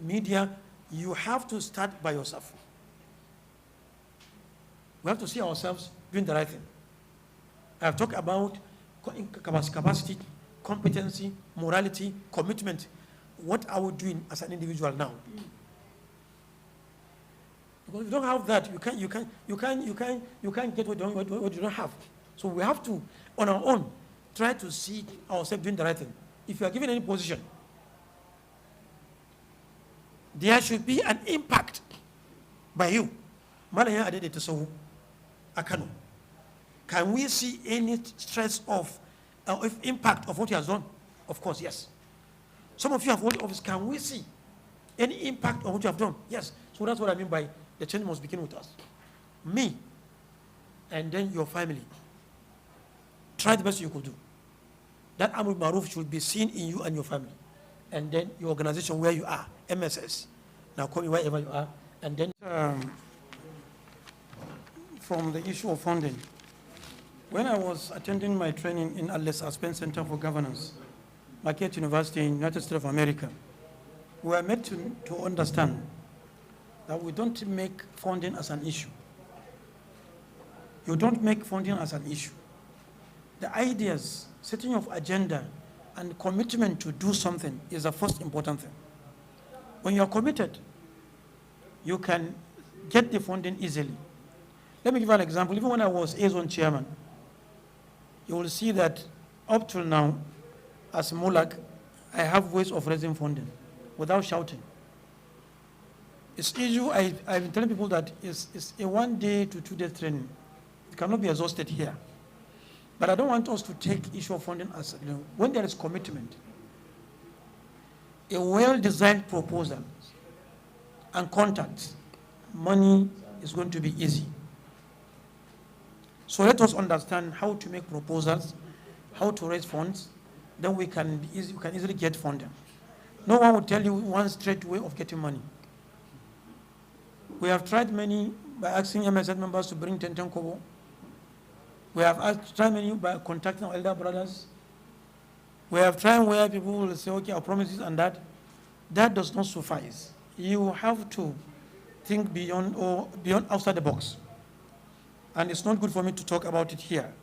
media, you have to start by yourself. We have to see ourselves doing the right thing. I've talked about capacity, competency, morality, commitment. What are we doing as an individual now? Because if you don't have that, you can't get what you don't have. So we have to, on our own, try to see ourselves doing the right thing. If you are given any position, there should be an impact by you. Can we see any stress of impact of what he has done? Of course, yes. Some of you have hold office. Can we see any impact of what you have done? Yes. So that's what I mean by the change must begin with us. Me, and then your family. Try the best you could do. That Amr Maruf should be seen in you and your family. And then your organization where you are, MSS. Now call me wherever you are. And then from the issue of funding. When I was attending my training in Al-Les Aspen Center for Governance, Marquette University in the United States of America, we were made to understand that we don't make funding as an issue. You don't make funding as an issue. The ideas, setting of agenda, and commitment to do something is the first important thing. When you're committed, you can get the funding easily. Let me give you an example. Even when I was A-Zone chairman, you will see that up till now, as Mulak, I have ways of raising funding without shouting. It's issue, I've been telling people that it's a 1 day to 2 day training. It cannot be exhausted here. But I don't want us to take issue of funding as, when there is commitment, a well-designed proposal and contacts, money is going to be easy. So let us understand how to make proposals, how to raise funds, then we can easily get funding. No one will tell you one straight way of getting money. We have tried many by asking MSF members to bring 10 kobo. We have tried many by contacting our elder brothers. We have tried where people will say, okay, our promises and that. That does not suffice. You have to think beyond outside the box. And it's not good for me to talk about it here.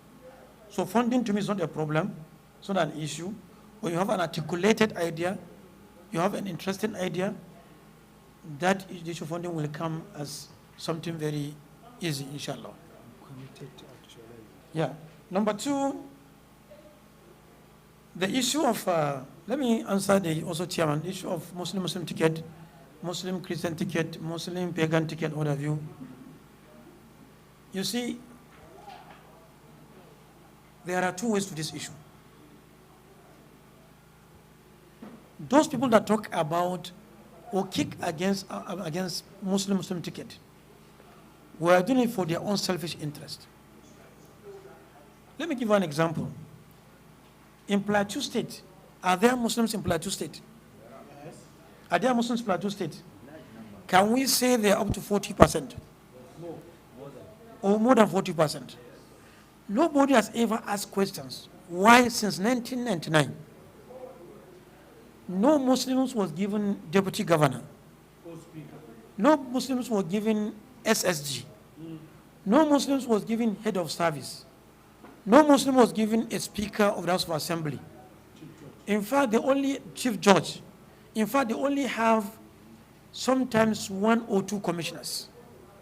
So funding to me is not a problem. It's not an issue. When you have an articulated idea, you have an interesting idea, that issue funding will come as something very easy, inshallah. Yeah. Number two, the issue of, let me answer the also chairman, the issue of Muslim ticket, Muslim Christian ticket, Muslim pagan ticket, what have you. You see, there are two ways to this issue. Those people that talk about or kick against Muslim ticket were doing it for their own selfish interest. Let me give you an example. In Plateau State, are there Muslims in Plateau State? Yes. Are there Muslims in Plateau State? Can we say they're up to 40%? Or more than 40%? Nobody has ever asked questions. Why since 1999? No Muslims was given deputy governor. No Muslims were given SSG. No Muslims was given head of service. No Muslim was given a speaker of the House of Assembly. In fact, the only chief judge. In fact, they only have sometimes one or two commissioners.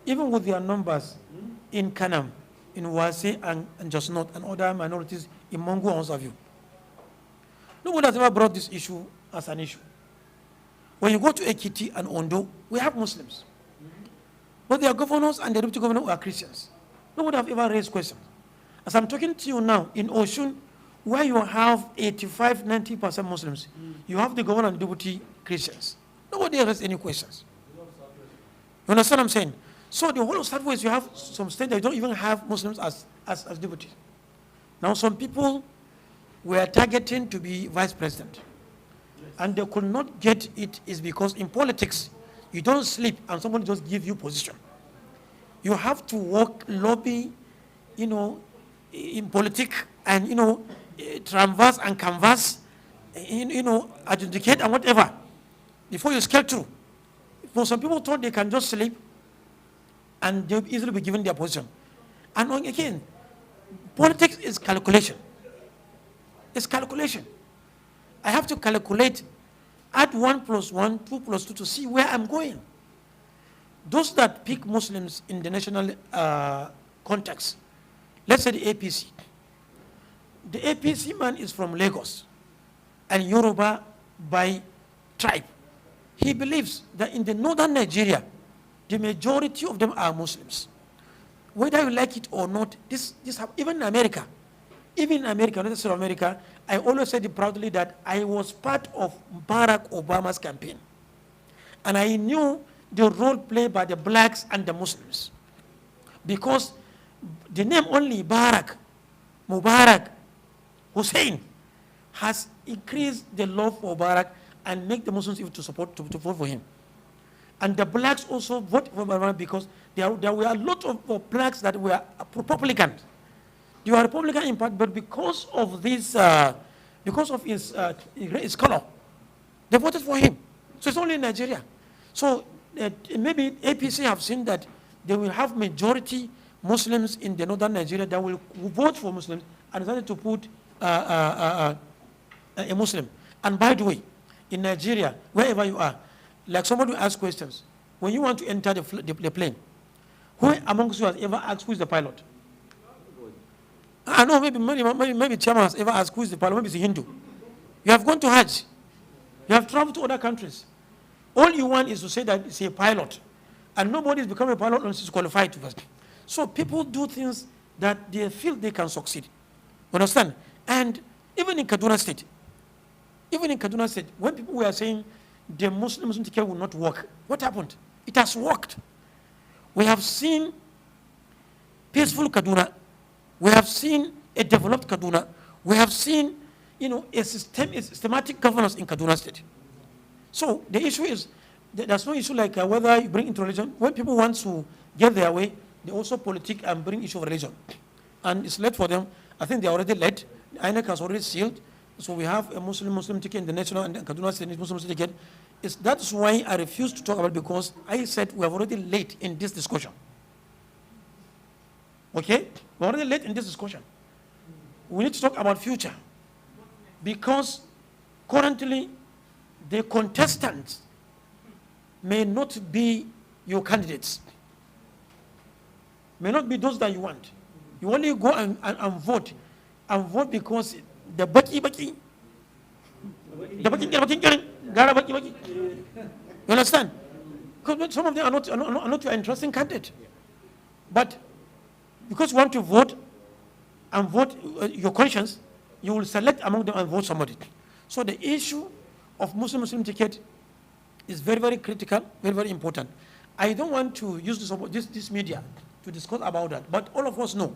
Even with their numbers in Kanam, in Wase and Just North and other minorities in Mongo and Savio. Nobody has ever brought this issue as an issue. When you go to Ekiti and Ondo, we have Muslims. But their governors and the deputy governor are Christians. Nobody have ever raised questions. As I'm talking to you now, in Oshun, where you have 85-90% Muslims, you have the governor and deputy Christians. Nobody has any questions. You understand what I'm saying? So the whole of Southwest, you have some states that don't even have Muslims as deputy. Now some people were targeting to be vice president. And they could not get it is because in politics, you don't sleep and somebody just give you position. You have to work, lobby, in politics and, transverse and canvas, adjudicate and whatever, before you scale through. For some people thought they can just sleep and they'll easily be given their position. And again, politics is calculation. It's calculation. I have to calculate, add 1 + 1, 2 + 2 to see where I'm going. Those that pick Muslims in the national context, let's say the APC. The APC man is from Lagos and Yoruba by tribe. He believes that in the northern Nigeria, the majority of them are Muslims. Whether you like it or not, even in America, United States of America, I always said it proudly that I was part of Barack Obama's campaign. And I knew the role played by the blacks and the Muslims. Because the name only Barack, Mubarak, Hussein has increased the love for Barack and make the Muslims even to vote for him. And the blacks also vote for Barack because there were a lot of blacks that were Republicans. They were Republican in part, but because of this, because of his color, they voted for him. So it's only in Nigeria. So maybe APC have seen that they will have majority Muslims in the northern Nigeria that will vote for Muslims and decided to put a Muslim. And by the way, in Nigeria, wherever you are, like somebody will ask questions. When you want to enter the plane, who amongst you has ever asked who is the pilot? I know maybe chairman has ever asked who is the pilot. Maybe it's a Hindu. You have gone to Hajj. You have traveled to other countries. All you want is to say that it's a pilot. And nobody is becoming a pilot unless he's qualified to first. So people do things that they feel they can succeed. Understand? And even in Kaduna State, Even in Kaduna State, when people were saying the Muslim ticket will not work, what happened? It has worked. We have seen peaceful Kaduna. We have seen a developed Kaduna. We have seen, a systematic governance in Kaduna State. So the issue is, there's no issue like whether you bring into religion. When people want to get their way, they also politic and bring issue of religion. And it's late for them. I think they're already late. INEC has already sealed. So we have a Muslim ticket in the national and Kaduna State Muslim ticket. That's why I refuse to talk about it, because I said we are already late in this discussion. Okay? We're already late in this discussion. We need to talk about future. Because currently, the contestants may not be your candidates. May not be those that you want. You only go and vote. And vote because the baki. You understand? Because some of them are not your interesting candidate. But because you want to vote and vote your conscience, you will select among them and vote somebody. So the issue of Muslim ticket is very, very critical, very, very important. I don't want to use this media to discuss about that, but all of us know.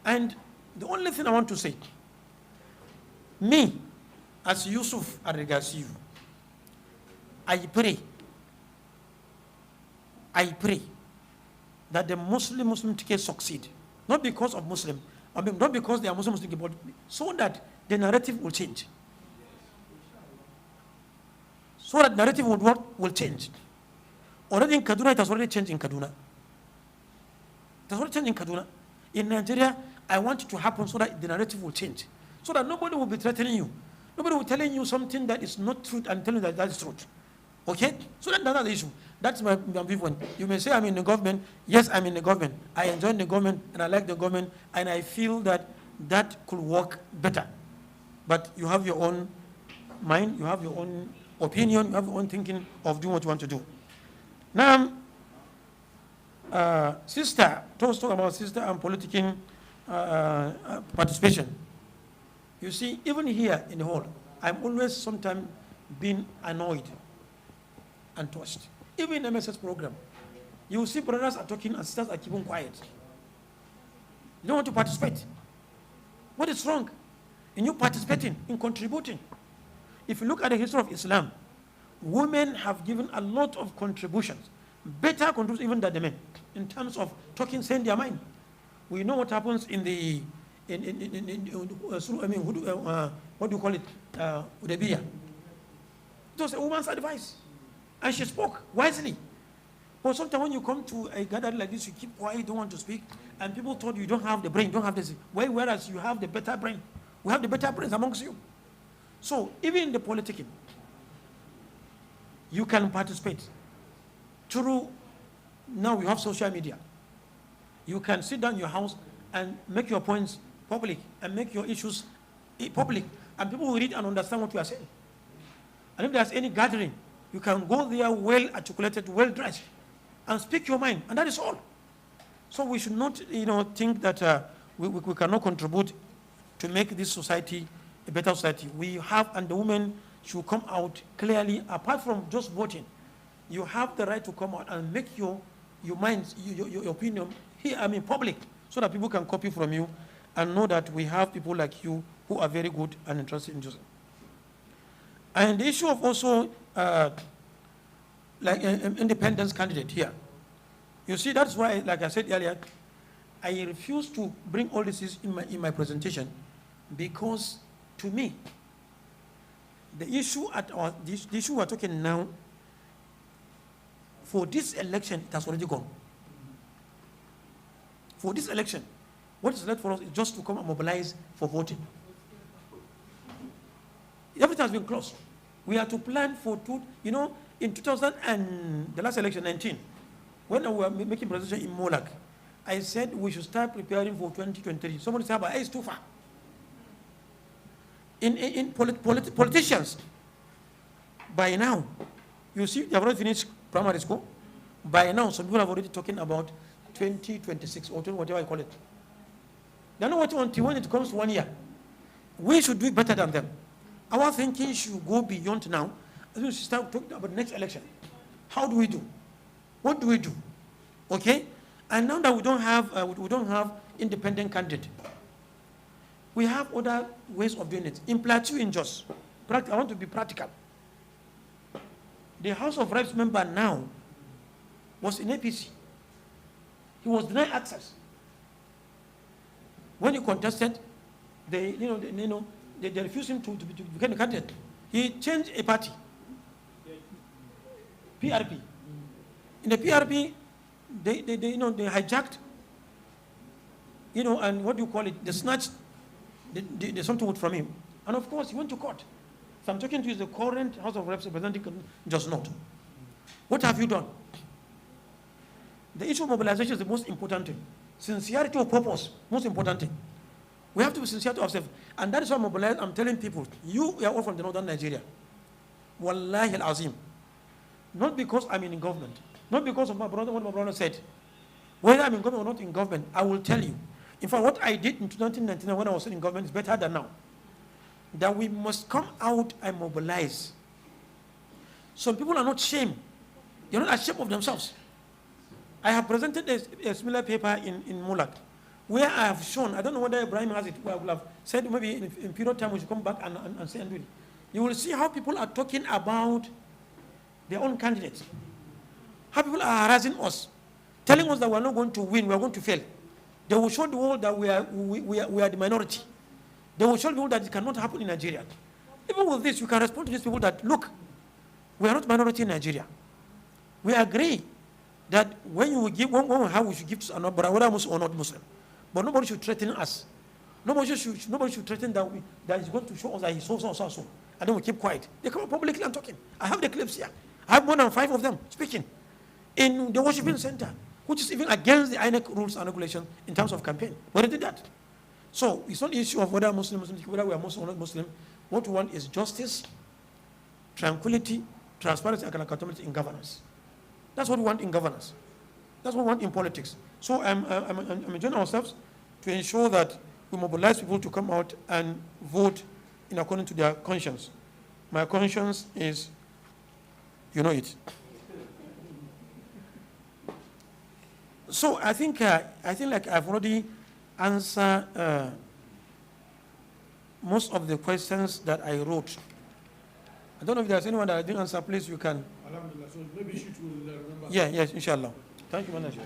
And the only thing I want to say, me, as Yusuf Arrigasiyyu, I pray that the Muslim ticket succeed. Not because of Muslim, not because they are Muslim, but so that the narrative will change. So that narrative will change. Already in Kaduna, it has already changed in Kaduna. It has already changed in Kaduna. In Nigeria, I want it to happen so that the narrative will change. So that nobody will be threatening you. Nobody will be telling you something that is not truth and telling you that is truth. Okay? So that's the issue. That's my viewpoint. You may say I'm in the government. Yes, I'm in the government. I enjoy the government and I like the government and I feel that could work better. But you have your own mind, you have your own opinion, you have your own thinking of doing what you want to do. Now, sister, talk about sister and political participation. You see, even here in the hall, I'm always sometimes being annoyed and touched. Even in MSS program, you see brothers are talking and sisters are keeping quiet. You don't want to participate. What is wrong in you participating, in contributing? If you look at the history of Islam, women have given a lot of contributions, better contributions even than the men, in terms of talking, saying their mind. We know what happens in the what do you call it? Udebiyah. It was a woman's advice. And she spoke wisely. But sometimes when you come to a gathering like this, you keep quiet, you don't want to speak, and people told you don't have the brain, don't have this. Whereas you have the better brain. We have the better brains amongst you. So even in the politicking, you can participate. Through, now you have social media. You can sit down in your house and make your points public and make your issues public. And people will read and understand what you are saying. And if there's any gathering, you can go there well articulated, well dressed, and speak your mind. And that is all. So we should not, think that we cannot contribute to make this society a better society. We have, and the women should come out clearly, apart from just voting. You have the right to come out and make your mind, your opinion here, public, so that people can copy from you and know that we have people like you who are very good and interested in Joseph. And the issue of also like an independence candidate here. You see, that's why, like I said earlier, I refuse to bring all this in my presentation, because to me, the issue the issue we're talking now, for this election, it has already gone. For this election, what is left for us is just to come and mobilize for voting. Everything has been closed. We have to plan for in 2000 and the last election, 19, when we were making presentation in Molak, I said we should start preparing for 2023. Somebody said, but it's too far. Politicians, by now, you see, they have already finished primary school. By now, some people have already talking about 2026 or whatever I call it. They don't know what until when it comes to 1 year. We should do it better than them. Our thinking should go beyond now. We should start talking about the next election. How do we do? What do we do? Okay? And now that we don't have independent candidate, we have other ways of doing it. In Plateau, in Jos, I want to be practical. The House of Reps member now was in APC. He was denied access. When he contested, they refused him to become a candidate. He changed a party, PRP. In the PRP, they hijacked, and what do you call it? They snatched the something from him, and of course he went to court. So I'm talking to you, the current House of Reps representing just not. What have you done? The issue of mobilization is the most important thing. Sincerity of purpose, most important thing. We have to be sincere to ourselves. And that is why I'm telling people, you are all from the northern Nigeria. Wallahi al-azim. Not because I'm in government. Not because of what my brother said. Whether I'm in government or not in government, I will tell you. In fact, what I did in 1999 when I was in government is better than now. That we must come out and mobilize. Some people are not ashamed. They're not ashamed of themselves. I have presented a similar paper in Mulak, where I have shown, I don't know whether Ibrahim has it, where I would have said maybe in period of time we should come back and say and do it. You will see how people are talking about their own candidates. How people are harassing us, telling us that we are not going to win, we are going to fail. They will show the world that we are the minority. They will show the world that it cannot happen in Nigeria. Even with this, you can respond to these people that, look, we are not minority in Nigeria. We agree that when we should give to another, whether Muslim or not Muslim. But nobody should threaten us. Nobody should threaten that is going to show us that he's so. And then we keep quiet. They come up publicly and talking. I have the clips here. I have more than 5 of them speaking in the worshiping center, which is even against the INEC rules and regulations in terms of campaign. But they did that. So it's not the issue of whether Muslim, whether we are Muslim or not Muslim. What we want is justice, tranquility, transparency, and accountability in governance. That's what we want in governance. That's what we want in politics. So I'm enjoying ourselves to ensure that we mobilize people to come out and vote in according to their conscience. My conscience is, you know it. So I think like I've already answered most of the questions that I wrote. I don't know if there's anyone that I didn't answer. Please, you can. So maybe she will remember. Yes, inshallah. Thank you, Manager.